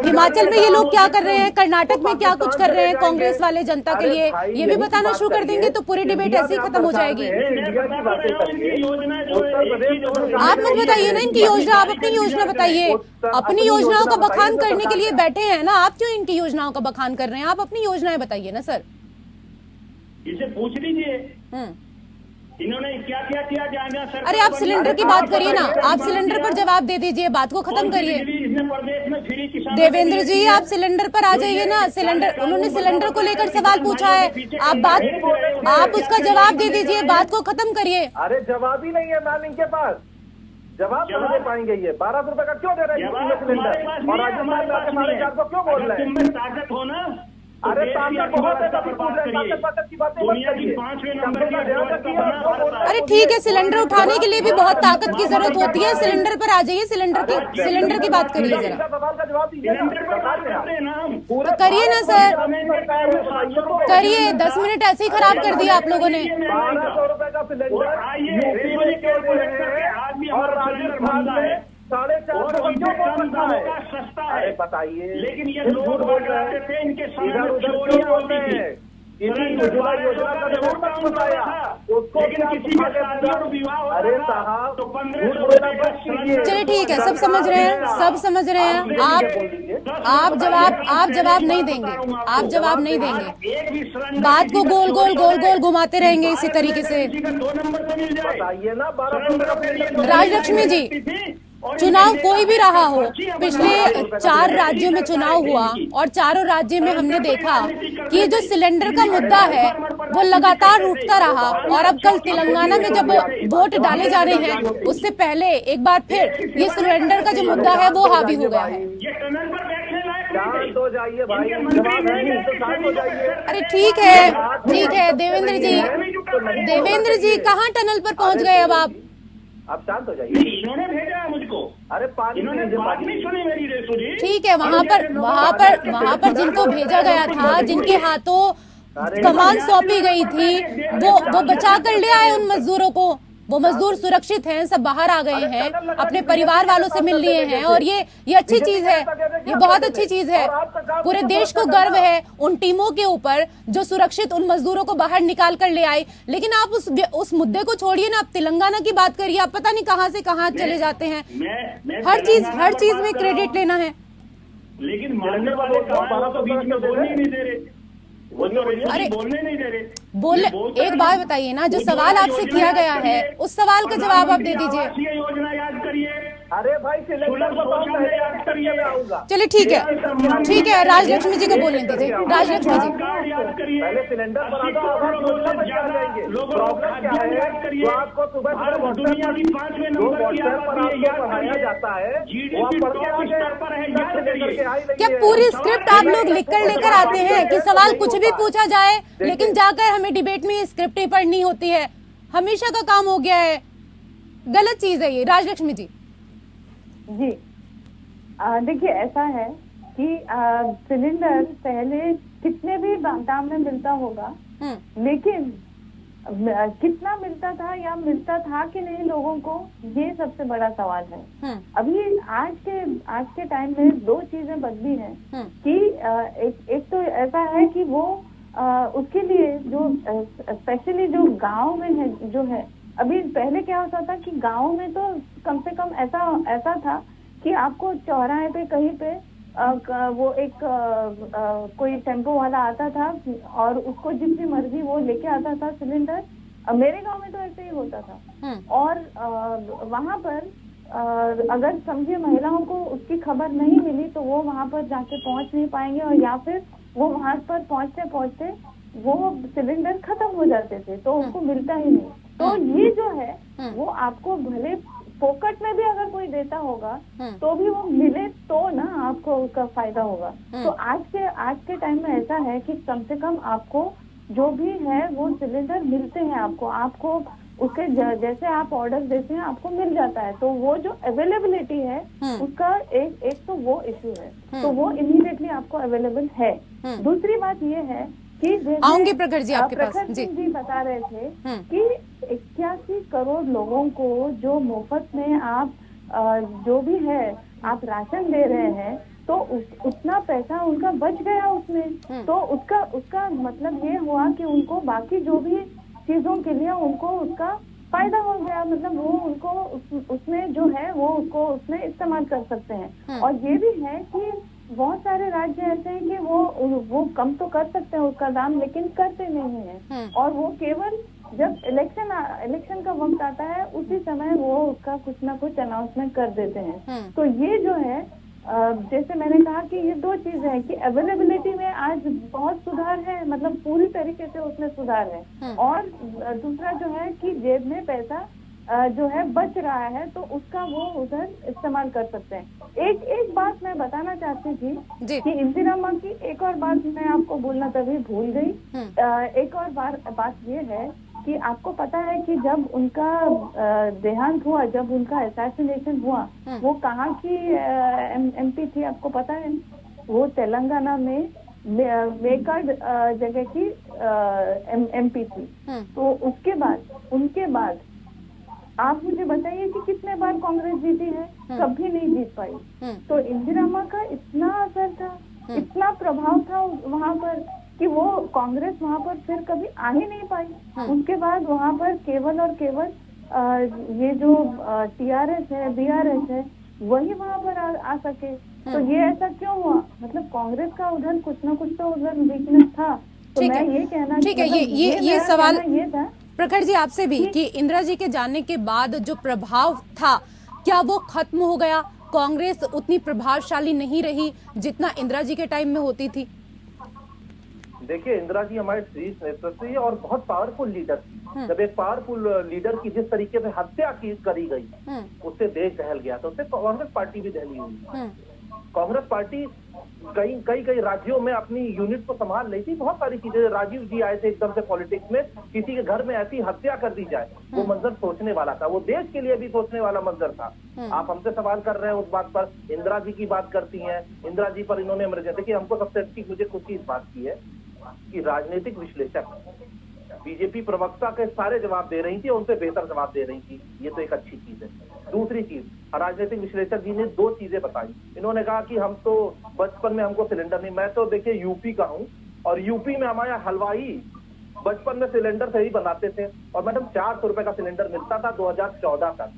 हिमाचल में ये लोग क्या कर रहे हैं, कर्नाटक में क्या कुछ कर रहे हैं कांग्रेस वाले जनता के लिए, ये भी बताना शुरू कर देंगे तो पूरी डिबेट ऐसे ही खत्म हो जाएगी। इंडिया की बातें करिए, उत्तर प्रदेश आप मत बताइए ना इनकी योजना, आप अपनी योजना बताइए। अपनी योजनाओं का बखान करने के लिए बैठे हैं ना, आप क्यों इनकी योजनाओं का बखान कर रहे हैं? आप अपनी योजनाएं बताइए ना सर। इसे पूछ लीजिए इन्होंने क्या क्या किया। जहाँ सरकार अरे आप सिलेंडर की बात करिए ना, आप सिलेंडर पर जवाब दे दीजिए, बात को खत्म करिए। प्रदेश में फ्री किसान देवेंद्र जी आप सिलेंडर पर आ जाइए ना। सिलेंडर, उन्होंने सिलेंडर को लेकर सवाल पूछा है, आप उसका जवाब दे दीजिए, बात को खत्म करिए। अरे जवाब ही नहीं है मैम इनके पास, जवाब नहीं दे पाएंगे। ये 1200 रुपए का क्यों दे रहे हैं सिलेंडर? और राजस्थान में आके 450 क्यों बोल रहे हैं? तुम्हें ताकत हो ना, अरे ताकत बहुत है, तभी पूछ रहे हैं। ताकत की बातें मत दुनिया की करिए। 5वें नंबर की अरे ठीक है, सिलेंडर उठाने के लिए भी बहुत ताकत की जरूरत होती है। सिलेंडर पर आ जाइए, सिलेंडर की बात करिए जरा। सवाल का जवाब दीजिए तो करिए ना सर, करिए। 10 मिनट ऐसे ही खराब कर दिया आप लोगों ने। 1200 रुपए का सिलेंडर और राजस्थान में 450 क्यों बोल रखा है? सस्ता अरे है बताइए, लेकिन ये लोग बोल रहे थे इनके इधर उधर क्यों बोल रहे हैं? इसी उज्ज्वला योजना का जरूर मत बताया उसको, लेकिन किसी का शादी और विवाह होता अरे था, साहब तो 1500 झूठ बोलना बंद कीजिए। चलिए ठीक है, सब समझ रहे हैं, सब समझ रहे हैं। आप जवाब नहीं देंगे, आप जवाब नहीं देंगे। एक भी सिलेंडर बात को गोल गोल घुमाते रहेंगे इसी तरीके से। किसी का 2 नंबर से मिल जाए। बताइए ना, 1200 रुपए का सिलेंडर। राजलक्ष्मी जी, चुनाव कोई भी रहा हो, पिछले 4 राज्यों में चुनाव हुआ और चारों राज्यों में हमने देखा कि ये जो सिलेंडर का मुद्दा है वो लगातार उठता रहा। और अब कल तेलंगाना में जब वोट डाले जा रहे हैं उससे पहले एक बार फिर ये सिलेंडर का जो मुद्दा है वो हावी हो गया है। ये टनल पर बैठने लायक नहीं शांत थे। हो जाइए भाई, जवाब है नहीं तो शांत हो जाइए। अरे ठीक है देवेंद्र जी कहाँ टनल पर पहुंच गए अब आप शांत हो जाइए। नहीं, इन्होंने भेजा है मुझको। अरे पानी इन्होंने पीजिए, बात पानी। नहीं सुनी मेरी रेसू जी। ठीक है, वहाँ पर जिनको भेजा गया था, जिनके हाथों कमान सौंपी गई थी, वो बचा कर ले आए उन मजदूरों को। वो मजदूर सुरक्षित हैं, सब बाहर आ गए हैं, अपने परिवार वालों से मिल लिए हैं। और ये अच्छी चीज है, ये बहुत अच्छी चीज है। पूरे देश को गर्व है उन टीमों के ऊपर जो सुरक्षित उन मजदूरों को बाहर निकाल कर ले आई। लेकिन आप उस मुद्दे को छोड़िए ना, आप तेलंगाना की बात करिए। आप पता नहीं कहाँ से कहाँ चले जाते हैं। हर चीज में क्रेडिट लेना है। लेकिन मानने वाले कहाँ तो बीच में बोलने ही नहीं दे रहे। वो तो अरे बोलने नहीं दे रहे। एक बात बताइए ना, जो सवाल आपसे किया गया है उस सवाल का जवाब आप दे दीजिए। राष्ट्रीय योजना याद करिए। अरे भाई सिलेंडर को तो पहले याद करिए, मैं आऊंगा। चलिए ठीक है, राजलक्ष्मी जी को बोलने दीजिए। राजलक्ष्मी जी पहले सिलेंडर पर आ जाओ, आप योजना पर क्या जाएंगे? प्रॉब्लम क्या है जो आपको सुबह दुनिया की 5वें नंबर की व्हाट्सएप पर आपको पढ़ाया जाता है वो आप पढ़ के आ गए। क्या पूरी स्क्रिप्ट आप लोग लेकर आते हैं कि सवाल कुछ भी पूछा जाए, लेकिन जाकर हमें डिबेट में स्क्रिप्ट ही पढ़नी होती है? हमेशा का काम हो गया है, गलत चीज है ये। राजलक्ष्मी जी जी देखिए, ऐसा है कि सिलेंडर पहले कितने भी दाम में मिलता होगा, लेकिन कितना मिलता था या मिलता था कि नहीं लोगों को, ये सबसे बड़ा सवाल है। अभी आज के टाइम में दो चीजें बदली हैं कि एक तो ऐसा है कि वो उसके लिए जो स्पेशली जो गांव में है जो है, अभी पहले क्या होता था कि गांव में तो कम से कम ऐसा था कि आपको चौराहे पे कहीं पे वो एक कोई टेम्पो वाला आता था और उसको जितनी मर्जी वो लेके आता था सिलेंडर। मेरे गांव में तो ऐसे ही होता था। और वहां पर अगर समझिए महिलाओं को उसकी खबर नहीं मिली तो वो वहां पर जाके पहुंच नहीं पाएंगे, और या फिर वो वहां पर पहुंचते पहुंचते वो सिलेंडर खत्म हो जाते थे तो उनको मिलता ही नहीं। तो ये जो है वो आपको भले फोकट में भी अगर कोई देता होगा तो भी वो मिले तो ना आपको उसका फायदा होगा। तो आज के टाइम में ऐसा है कि कम से कम आपको जो भी है वो सिलेंडर मिलते हैं, आपको उसके जैसे आप ऑर्डर देते हैं आपको मिल जाता है। तो वो जो अवेलेबिलिटी है उसका एक तो वो इश्यू है, तो वो इमीडिएटली आपको अवेलेबल है। दूसरी बात ये है कि आऊंगी प्रखर जी आपके पास। प्रखर जी बता रहे थे कि 81 करोड़ लोगों को जो मुफ्त में आप जो भी है आप राशन दे रहे हैं, तो उतना पैसा उनका बच गया उसमें। तो उसका मतलब ये हुआ कि उनको बाकी जो भी चीजों के लिए उनको उसका फायदा हो गया, मतलब वो उनको उसमें जो है वो उसको उसमें इस्तेमाल कर सकते हैं। और ये भी है कि बहुत सारे राज्य ऐसे हैं कि वो कम तो कर सकते हैं उसका दाम, लेकिन करते नहीं हैं। और वो केवल जब इलेक्शन का वक्त आता है उसी समय वो उसका कुछ ना कुछ अनाउंसमेंट कर देते हैं। तो ये जो है जैसे मैंने कहा कि ये दो चीजें हैं कि अवेलेबिलिटी में आज बहुत सुधार है, मतलब पूरी तरीके से उसमें सुधार है। और दूसरा जो है कि जेब में पैसा जो है बच रहा है तो उसका वो उधर इस्तेमाल कर सकते हैं। एक बात मैं बताना चाहती थी कि इंदिरा माँ की एक और बात मैं आपको बोलना तभी भूल गई। एक और बात ये है कि आपको पता है कि जब उनका देहांत हुआ, जब उनका असैसिनेशन हुआ, वो कहाँ की एमपी थी आपको पता है? वो तेलंगाना में मेकड जगह की एमपी थी। तो उनके बाद आप मुझे बताइए कि कितने बार कांग्रेस जीती है? कभी नहीं जीत पाई। तो इंदिरा माँ का इतना असर था, इतना प्रभाव था वहाँ पर कि वो कांग्रेस वहाँ पर फिर कभी आ ही नहीं पाई। उसके बाद वहाँ पर केवल और केवल ये जो टीआरएस है, बीआरएस है, वही वहाँ पर आ सके। तो ये ऐसा क्यों हुआ? मतलब कांग्रेस का उधर कुछ ना कुछ तो उधर वीकनेस था। तो मैं ये कहना, ठीक है, ये सवाल ये था प्रखर जी आपसे भी कि इंदिरा जी के जाने के बाद जो प्रभाव था क्या वो खत्म हो गया? कांग्रेस उतनी प्रभावशाली नहीं रही जितना इंदिरा जी के टाइम में होती थी। देखिए, इंदिरा जी हमारे शीर्ष नेतृत्व और बहुत पावरफुल लीडर थी। जब एक पावरफुल लीडर की जिस तरीके से हत्या करी गई उससे देश दहल गया, तो उससे कांग्रेस पार्टी भी दहली हुई। कांग्रेस पार्टी कई राज्यों में अपनी यूनिट को संभाल रही थी। बहुत सारी चीजें, राजीव जी आए थे एकदम से पॉलिटिक्स में, किसी के घर में ऐसी हत्या कर दी जाए, वो मंजर सोचने वाला था, वो देश के लिए भी सोचने वाला मंजर था। आप हमसे सवाल कर रहे हैं उस बात पर, इंदिरा जी की बात करती हैं, इंदिरा जी पर इन्होंने देखिए हमको सबसे अच्छी मुझे खुशी इस बात की है कि राजनीतिक विश्लेषक बीजेपी प्रवक्ता के सारे जवाब दे रही थी और उनसे बेहतर जवाब दे रही थी। ये तो एक अच्छी चीज है। दूसरी चीज, राजनीतिक विश्लेषक जी ने दो चीजें बताई। इन्होंने कहा कि हम तो बचपन में हमको सिलेंडर नहीं, मैं तो देखिए यूपी का हूँ और यूपी में हमारे हलवाई बचपन में सिलेंडर से ही बनाते थे और मैडम 400 रुपए का सिलेंडर मिलता था 2014 तक।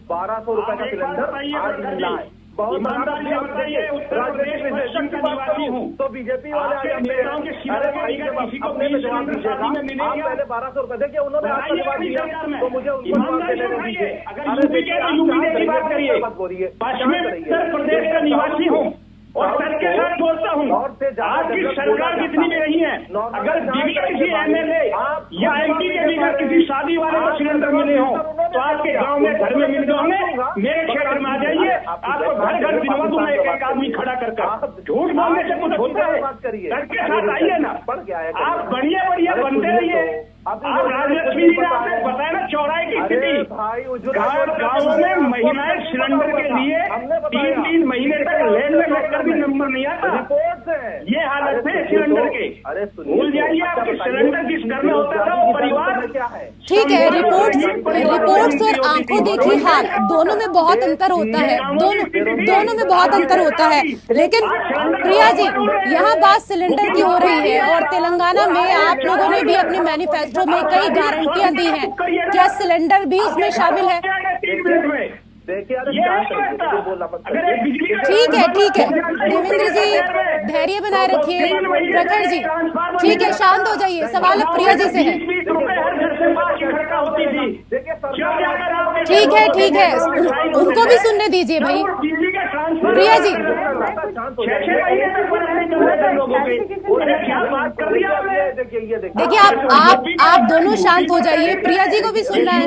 1200 रुपए का सिलेंडर आज मिला है। बहुत तो बीजेपी वाले अपने में जवाब दीजिएगा। आप पहले 1200 रुपए देखिए, उन्होंने आपका जवाब दिया तो मुझे उनको जवाब देने दीजिए। मत बोलिए, प्रदेश का निवासी हूँ और सर के साथ बोलता हूँ, आपकी सरकार जितनी भी रही है, अगर किसी एमएलए या एमपी के बिगड़ किसी शादी वाले को सिलेंडर मिले हो तो आपके गांव में घर में मिल जाओगे, मेरे क्षेत्र में आ जाइए, आपको घर घर दिलवा दूंगा एक आदमी खड़ा करके। झूठ बोलने से कुछ होता है? सर के साथ आइए ना, आप बढ़िया बढ़िया बनते रहिए, आप राजलक्ष्मी जी ने आपने बताया ना चौराहे की स्थिति, गाँव में महिलाएं सिलेंडर के लिए 3-3 महीने तक लाइन में लगकर भी नंबर नहीं आता। ये हालत है सिलेंडर के। भूल जाइए आपके सिलेंडर जिस घर में होता था वो परिवार। ठीक है, रिपोर्ट्स और आंखों देखी हाल दोनों में बहुत अंतर होता है, दोनों में बहुत अंतर होता है। लेकिन प्रिया जी, यहाँ बात सिलेंडर की हो रही है और तेलंगाना में आप लोगों ने भी अपने मैनिफेस्टो में कई गारंटियां दी हैं, क्या सिलेंडर भी उसमें शामिल है? ठीक है देवेंद्र जी, धैर्य बनाए रखिए। प्रखर जी, ठीक है, शांत हो जाइए। सवाल अब प्रिया जी से है। ठीक है, उनको भी सुनने दीजिए भाई। प्रिया जी, देखिए आप दोनों शांत हो जाइए, प्रिया जी को भी सुनना है।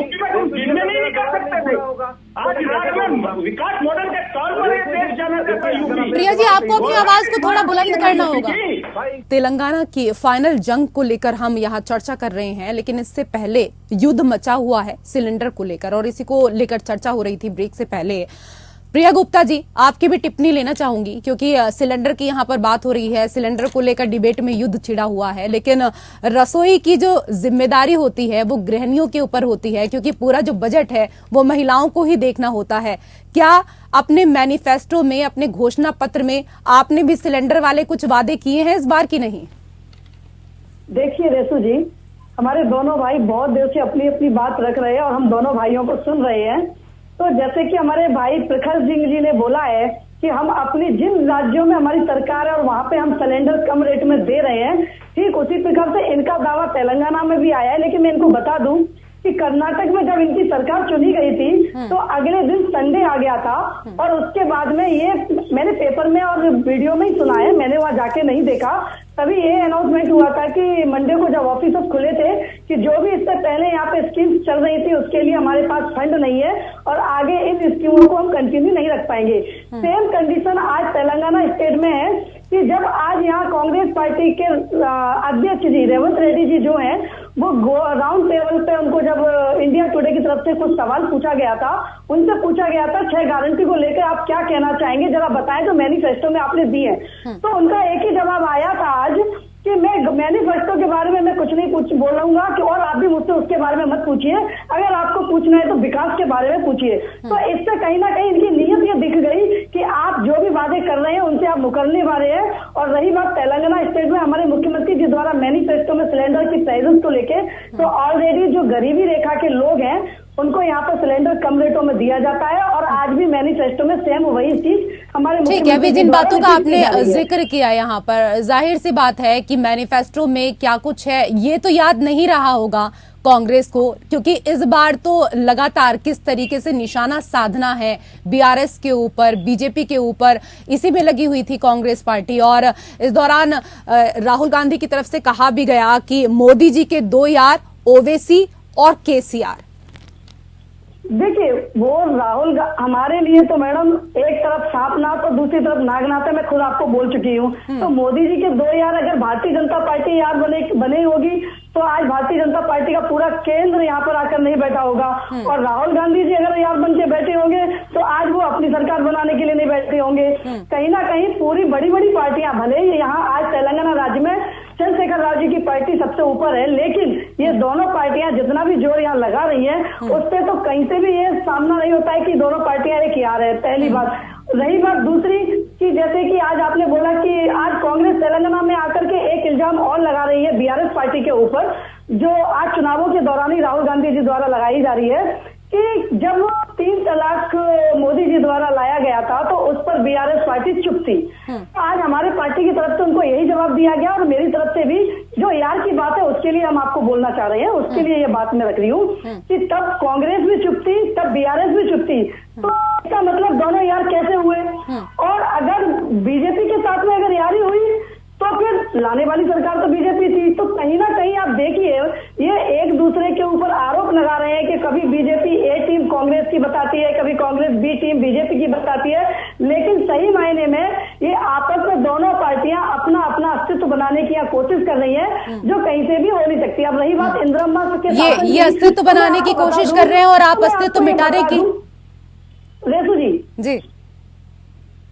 विकास मॉडल के तौर पर देश जाना चाहता है। प्रिया जी, आपको अपनी आवाज को थोड़ा बुलंद करना होगा। तेलंगाना की फाइनल जंग को लेकर हम यहाँ चर्चा कर रहे हैं, लेकिन इससे पहले युद्ध मचा हुआ है सिलेंडर को लेकर और इसी को लेकर चर्चा हो रही थी ब्रेक से पहले। प्रिया गुप्ता जी, आपकी भी टिप्पणी लेना चाहूंगी क्योंकि सिलेंडर की यहाँ पर बात हो रही है, सिलेंडर को लेकर डिबेट में युद्ध छिड़ा हुआ है, लेकिन रसोई की जो जिम्मेदारी होती है वो गृहिणियों के ऊपर होती है क्योंकि पूरा जो बजट है वो महिलाओं को ही देखना होता है। क्या अपने मैनिफेस्टो में, अपने घोषणा पत्र में आपने भी सिलेंडर वाले कुछ वादे किए हैं इस बार की नहीं? देखिए रेसू जी, हमारे दोनों भाई बहुत देर से अपनी अपनी बात रख रहे हैं और हम दोनों भाइयों को सुन रहे हैं। तो जैसे कि हमारे भाई प्रखर सिंह जी ने बोला है कि हम अपनी जिन राज्यों में हमारी सरकार है और वहां पे हम सिलेंडर कम रेट में दे रहे हैं, ठीक उसी प्रकार से इनका दावा तेलंगाना में भी आया है। लेकिन मैं इनको बता दूं कि कर्नाटक में जब इनकी सरकार चुनी गई थी तो अगले दिन संडे आ गया था और उसके बाद में ये मैंने पेपर में और वीडियो में ही सुना है, मैंने वहां जाके नहीं देखा। तभी ये अनाउंसमेंट हुआ था कि मंडे को जब ऑफिस खुले थे कि जो भी इससे पहले यहाँ पे स्कीम्स चल रही थी उसके लिए हमारे पास फंड नहीं है और आगे इन स्कीमों को हम कंटिन्यू नहीं रख पाएंगे। सेम कंडीशन आज तेलंगाना स्टेट में है कि जब आज यहाँ कांग्रेस पार्टी के अध्यक्ष जी रेवंत रेड्डी जी जो हैं वो राउंड टेबल पे उनको जब इंडिया टुडे की तरफ से कुछ सवाल पूछा गया था, उनसे पूछा गया था 6 गारंटी को लेकर आप क्या कहना चाहेंगे, जरा बताएं जो मैनिफेस्टो में आपने दी है। तो उनका एक ही जवाब आया था आज कि मैं मैनिफेस्टो के बारे में मैं कुछ नहीं बोलूंगा कि और आप भी मुझसे उसके बारे में मत पूछिए, अगर आपको पूछना है तो विकास के बारे में पूछिए। तो इससे कहीं ना कहीं इनकी नीयत ये दिख गई कि आप जो भी वादे कर रहे हैं उनसे आप मुकरने वाले हैं। और रही बात तेलंगाना स्टेट में हमारे मुख्यमंत्री जी द्वारा मैनिफेस्टो में सिलेंडर की प्राइसेस को लेके, तो ऑलरेडी जो गरीबी रेखा के लोग हैं उनको यहाँ पर सिलेंडर कम रेटों में दिया जाता है और आज भी मैनिफेस्टो में सेम वही चीज हमारे। ठीक है, अभी जिन बातों का आपने जिक्र किया यहाँ पर, जाहिर सी बात है कि मैनिफेस्टो में क्या कुछ है ये तो याद नहीं रहा होगा कांग्रेस को, क्योंकि इस बार तो लगातार किस तरीके से निशाना साधना है बीआरएस के ऊपर, बीजेपी के ऊपर, इसी में लगी हुई थी कांग्रेस पार्टी। और इस दौरान राहुल गांधी की तरफ से कहा भी गया कि मोदी जी के 2 यार ओवैसी और केसीआर। देखिए वो राहुल हमारे लिए तो मैडम एक तरफ सांप नाथ और दूसरी तरफ नागनाथ है, मैं खुद आपको बोल चुकी हूँ। तो मोदी जी के 2 यार अगर भारतीय जनता पार्टी यार बने होगी तो आज भारतीय जनता पार्टी का पूरा केंद्र यहाँ पर आकर नहीं बैठा होगा। और राहुल गांधी जी अगर यार बन के बैठे होंगे तो आज वो अपनी सरकार बनाने के लिए नहीं बैठे होंगे। कहीं ना कहीं पूरी बड़ी बड़ी पार्टियां, भले ही यहाँ आज तेलंगाना राज्य में चंद्रशेखर राव जी की पार्टी सबसे ऊपर है, लेकिन ये दोनों पार्टियां जितना भी जोर यहाँ लगा रही है उससे तो कहीं से भी ये सामना नहीं होता है कि दोनों पार्टियां एक यार है, पहली बात। रही बात दूसरी कि जैसे कि आज आपने बोला कि आज कांग्रेस तेलंगाना में आकर के एक इल्जाम और लगा रही है बीआरएस पार्टी के ऊपर, जो आज चुनावों के दौरान ही राहुल गांधी जी द्वारा लगाई जा रही है कि जब 3 तलाक मोदी जी द्वारा लाया गया था तो उस पर बीआरएस पार्टी चुप थी। आज हमारे पार्टी की तरफ से उनको यही जवाब दिया गया और मेरी तरफ से भी जो यार की बात है उसके लिए हम आपको बोलना चाह रहे हैं, उसके लिए ये बात मैं रख रही हूँ कि तब कांग्रेस भी चुप थी, तब बीआरएस भी चुप थी। तो इसका मतलब दोनों यार कैसे हुए? और अगर बीजेपी के साथ में अगर यारी हुई तो फिर लाने वाली सरकार तो बीजेपी थी। तो कहीं ना कहीं आप देखिए ये एक दूसरे के ऊपर आरोप लगा रहे हैं कि कभी बीजेपी ए टीम कांग्रेस की बताती है, कभी कांग्रेस बी टीम बीजेपी की बताती है, लेकिन सही मायने में ये आपस में दोनों पार्टियां अपना अपना अस्तित्व बनाने की यहाँ कोशिश कर रही है, जो कहीं से भी हो नहीं सकती। अब रही बात इंदिरा के ये अस्तित्व बनाने की कोशिश कर रहे हैं और आप अस्तित्व मिटाने की। रेसू जी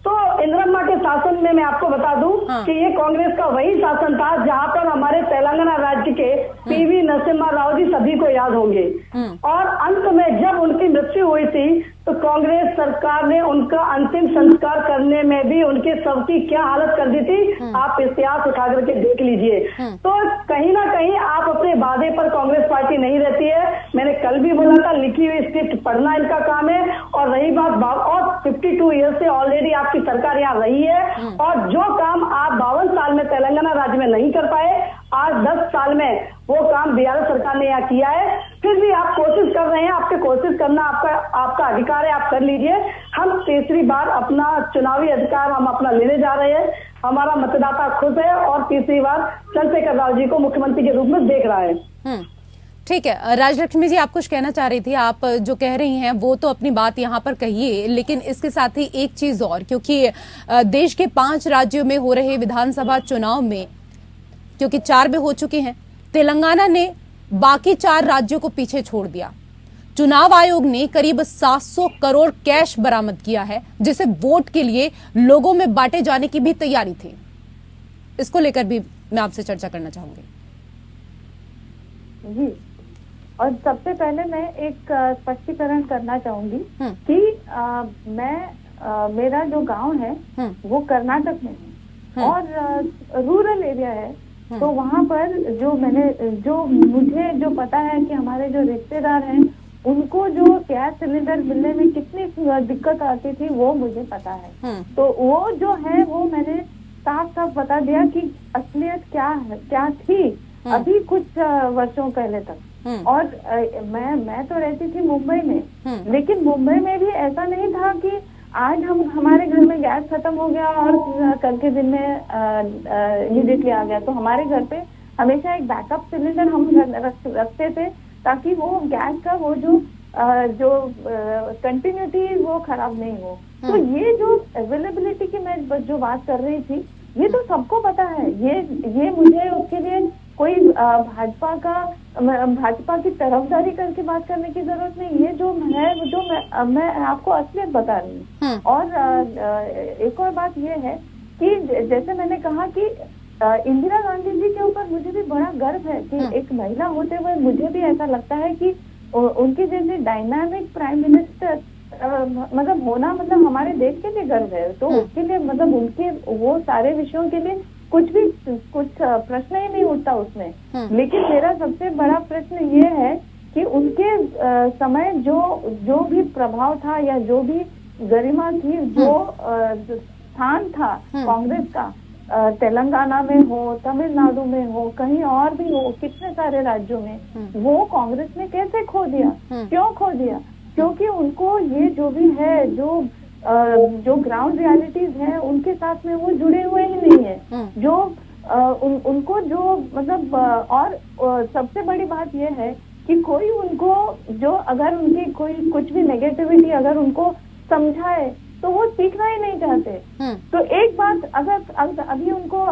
तो इंदिरा के शासन में मैं आपको बता दूं कि ये कांग्रेस का वही शासन था जहां पर हमारे तेलंगाना राज्य के पीवी नरसिम्हा राव जी सभी को याद होंगे। और अंत में जब उनकी मृत्यु हुई थी तो कांग्रेस सरकार ने उनका अंतिम संस्कार करने में भी उनके शव की क्या हालत कर दी थी, आप इतिहास उठा करके देख लीजिए। तो कहीं ना कहीं आप अपने वादे पर कांग्रेस पार्टी नहीं रहती है। मैंने कल भी बोला था, लिखी हुई स्क्रिप्ट पढ़ना इनका काम है। और रही बात और 52 ईयर से ऑलरेडी आपकी सरकार यहाँ रही है और जो काम आप 52 साल में तेलंगाना राज्य में नहीं कर पाए, आज 10 साल में वो काम बिहार सरकार ने यहाँ किया है। फिर भी आप कोशिश कर रहे हैं, आपके कोशिश करना आपका अधिकार है, आप कर लीजिए। हम तीसरी बार अपना चुनावी अधिकार हम अपना लेने जा रहे हैं। हमारा मतदाता खुश है और तीसरी बार चंद्रशेखर राव जी को मुख्यमंत्री के रूप में देख रहा है। ठीक है, राजलक्ष्मी जी आप कुछ कहना चाह रही थी। आप जो कह रही हैं वो तो अपनी बात यहाँ पर कहिए, लेकिन इसके साथ ही एक चीज और, क्योंकि देश के 5 राज्यों में हो रहे विधानसभा चुनाव में, क्योंकि 4 में हो चुके हैं, तेलंगाना ने बाकी 4 राज्यों को पीछे छोड़ दिया। चुनाव आयोग ने करीब 700 करोड़ कैश बरामद किया है, जिसे वोट के लिए लोगों में बांटे जाने की भी तैयारी थी। इसको लेकर भी मैं आपसे चर्चा करना चाहूंगी। जी, और सबसे पहले मैं एक स्पष्टीकरण करना चाहूंगी कि मेरा जो गांव है वो कर्नाटक में है और रूरल एरिया है। तो वहाँ पर मुझे जो पता है कि हमारे जो रिश्तेदार हैं उनको जो गैस सिलेंडर मिलने में कितनी दिक्कत आती थी वो मुझे पता है। तो वो जो है वो मैंने साफ साफ बता दिया कि असलियत क्या थी अभी कुछ वर्षों पहले तक। और मैं तो रहती थी मुंबई में, लेकिन मुंबई में भी ऐसा नहीं था कि आज हमारे घर में गैस खत्म हो गया और कल के दिन में इमीडिएटली आ गया। तो हमारे घर पे हमेशा एक बैकअप सिलेंडर हम रखते थे ताकि वो गैस का वो जो कंटिन्यूटी वो खराब नहीं हो। तो ये जो अवेलेबिलिटी की मैं जो बात कर रही थी ये तो सबको पता है। ये मुझे उसके लिए कोई भाजपा की तरफदारी करके बात करने की जरूरत नहीं। ये जो है मैं आपको असलियत बता रही हूँ। और एक और बात ये है कि जैसे मैंने कहा कि इंदिरा गांधी जी के ऊपर मुझे भी बड़ा गर्व है कि एक महिला होते हुए मुझे भी ऐसा लगता है कि उनके जैसे डायनामिक प्राइम मिनिस्टर मतलब होना मतलब हमारे देश के लिए गर्व है। तो उसके लिए मतलब उनके वो सारे विषयों के लिए कुछ प्रश्न ही नहीं उठता उसमें। लेकिन मेरा सबसे बड़ा प्रश्न ये है कि उनके समय जो भी प्रभाव था या जो भी गरिमा थी, जो स्थान था कांग्रेस का, तेलंगाना में हो, तमिलनाडु में हो, कहीं और भी हो, कितने सारे राज्यों में, वो कांग्रेस ने कैसे खो दिया? क्यों खो दिया? क्योंकि उनको ये जो भी है जो ग्राउंड रियलिटीज हैं उनके साथ में वो जुड़े हुए ही नहीं है। जो उनको जो मतलब और सबसे बड़ी बात ये है कि कोई उनको जो अगर उनकी कोई कुछ भी नेगेटिविटी अगर उनको समझाए तो वो सीखना ही नहीं चाहते। तो एक बात अगर अभी उनको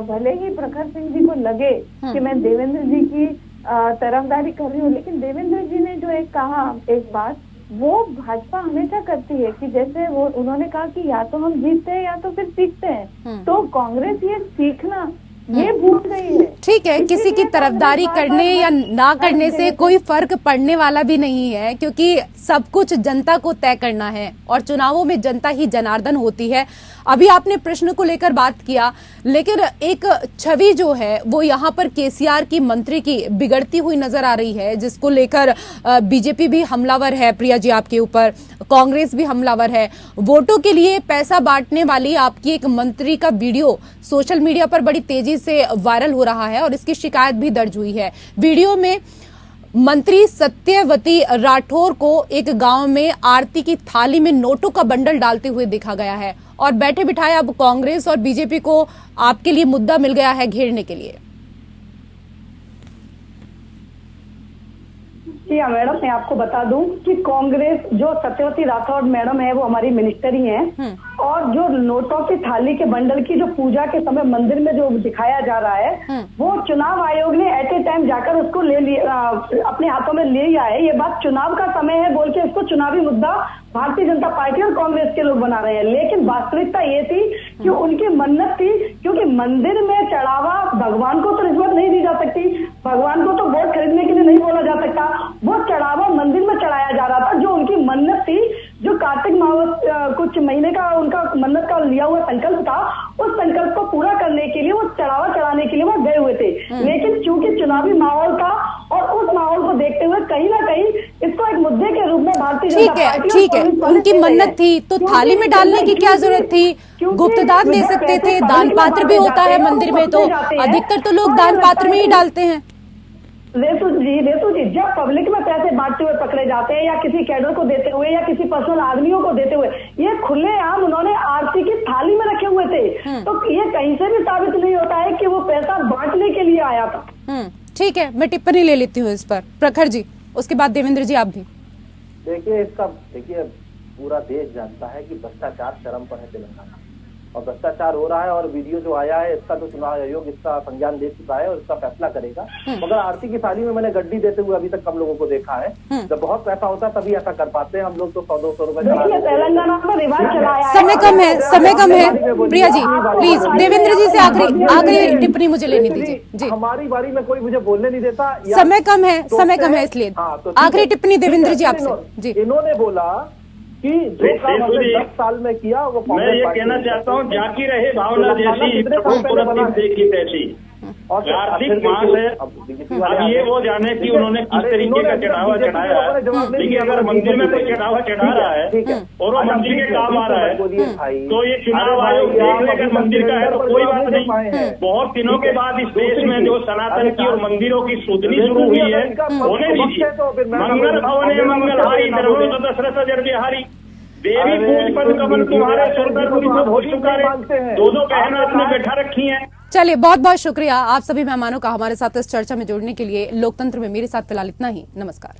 भले ही प्रखर सिंह जी को लगे कि मैं देवेंद्र जी की तरफदारी कर रही हूँ, लेकिन देवेंद्र जी ने जो एक बात वो भाजपा हमेशा करती है कि जैसे वो उन्होंने कहा कि या तो हम जीतते हैं या तो फिर सीखते हैं। तो कांग्रेस ये सीखना ये भूल गई है। ठीक है, किसी की तरफदारी करने या ना करने से कोई फर्क पड़ने वाला भी नहीं है, क्योंकि सब कुछ जनता को तय करना है और चुनावों में जनता ही जनार्दन होती है। अभी आपने प्रश्न को लेकर बात किया, लेकिन एक छवि जो है वो यहाँ पर केसीआर की मंत्री की बिगड़ती हुई नजर आ रही है, जिसको लेकर बीजेपी भी हमलावर है, प्रिया जी आपके ऊपर, कांग्रेस भी हमलावर है। वोटों के लिए पैसा बांटने वाली आपकी एक मंत्री का वीडियो सोशल मीडिया पर बड़ी तेजी से वायरल हो रहा है और इसकी शिकायत भी दर्ज हुई है। वीडियो में मंत्री सत्यवती राठौर को एक गांव में आरती की थाली में नोटों का बंडल डालते हुए देखा गया है और बैठे बिठाए अब कांग्रेस और बीजेपी को आपके लिए मुद्दा मिल गया है घेरने के लिए। जी हाँ मैडम, मैं आपको बता दूं कि कांग्रेस जो सत्यवती राठौड़ मैडम है वो हमारी मिनिस्टर ही हैं, और जो नोटों की थाली के बंडल की जो पूजा के समय मंदिर में जो दिखाया जा रहा है वो चुनाव आयोग ने एट ए टाइम जाकर उसको ले लिया, अपने हाथों में ले लिया है। ये बात चुनाव का समय है बोल के इसको चुनावी मुद्दा भारतीय जनता पार्टी और कांग्रेस के लोग बना रहे हैं, लेकिन वास्तविकता ये थी कि उनकी मन्नत थी, क्योंकि मंदिर में चढ़ावा भगवान को तो रिश्वत नहीं दी जा सकती, भगवान को तो वोट खरीदने के लिए नहीं बोला जा सकता, वो चढ़ावा मंदिर में चढ़ाया जा रहा था। जो उनकी मन्नत थी, जो कार्तिक माह कुछ महीने का उनका मन्नत का लिया हुआ संकल्प था, उस संकल्प को पूरा करने के लिए वो चढ़ावा चढ़ाने के लिए वो गए हुए थे, लेकिन चूंकि चुनावी माहौल था और उस माहौल को देखते हुए कहीं ना कहीं इसको एक मुद्दे के रूप में भारतीय जनता पार्टी ठीक है, उनकी मन्नत थी तो थाली में डालने की क्या जरूरत थी? गुप्तदान दे सकते थे, दान पात्र भी होता है मंदिर में, तो अधिकतर तो लोग दान पात्र में ही डालते हैं। रेसू जी, जब पब्लिक में पैसे बांटते हुए पकड़े जाते हैं या किसी कैडर को देते हुए या किसी पर्सनल आदमियों को देते हुए, ये खुलेआम उन्होंने आरती की थाली में रखे हुए थे, तो ये कहीं से भी साबित नहीं होता है कि वो पैसा बांटने के लिए आया था। ठीक है, मैं टिप्पणी ले लेती हूँ इस पर। प्रखर जी, उसके बाद देवेंद्र जी आप भी। देखिए पूरा देश जानता है कि भ्रष्टाचार चरम पर है तेलंगाना, और भ्रष्टाचार हो रहा है, और वीडियो जो आया है इसका तो चुनाव आयोग इसका संज्ञान ले चुका है और इसका फैसला करेगा। मगर आरती की थाली में मैंने गड्डी देते हुए अभी तक कम लोगों को देखा है। जब बहुत पैसा होता है तभी ऐसा कर पाते हैं, हम लोग तो 100-200 रुपए। तेलंगाना में रिवाज चलाया है। समय कम है प्रिया जी, प्लीज देवेंद्र जी से आखिरी टिप्पणी मुझे लेनी दीजिए जी। हमारी बारी में कोई मुझे बोलने नहीं देता, समय कम है इसलिए आखिरी टिप्पणी देवेंद्र जी आपसे जी। इन्होंने बोला कि जो काम हमने 10 साल में किया वो मैं ये कहना चाहता हूँ, जाकी रहे भावना जैसी देखी तैसी। आर्थिक मास है, अब ये वो जाने कि उन्होंने किस तरीके का चढ़ावा चढ़ाया है, लेकिन अगर मंदिर में कोई चढ़ावा चढ़ा रहा है और वो मंदिर के काम आ रहा है तो ये चुनाव आयोग देख लेकर मंदिर का है तो कोई बात नहीं। बहुत दिनों के बाद इस देश में जो सनातन की और मंदिरों की शोधनी शुरू हुई है, होने दीजिए। मंगल भवन मंगलहारी धर्मो दशरथ जर्बिहारी, देवी पूज पद कमल तुम्हारे सुरदर हो चुका है, दो बहन आपने बैठा रखी हैं। चलिए, बहुत बहुत शुक्रिया आप सभी मेहमानों का हमारे साथ इस चर्चा में जुड़ने के लिए। लोकतंत्र में मेरे साथ फिलहाल इतना ही। नमस्कार।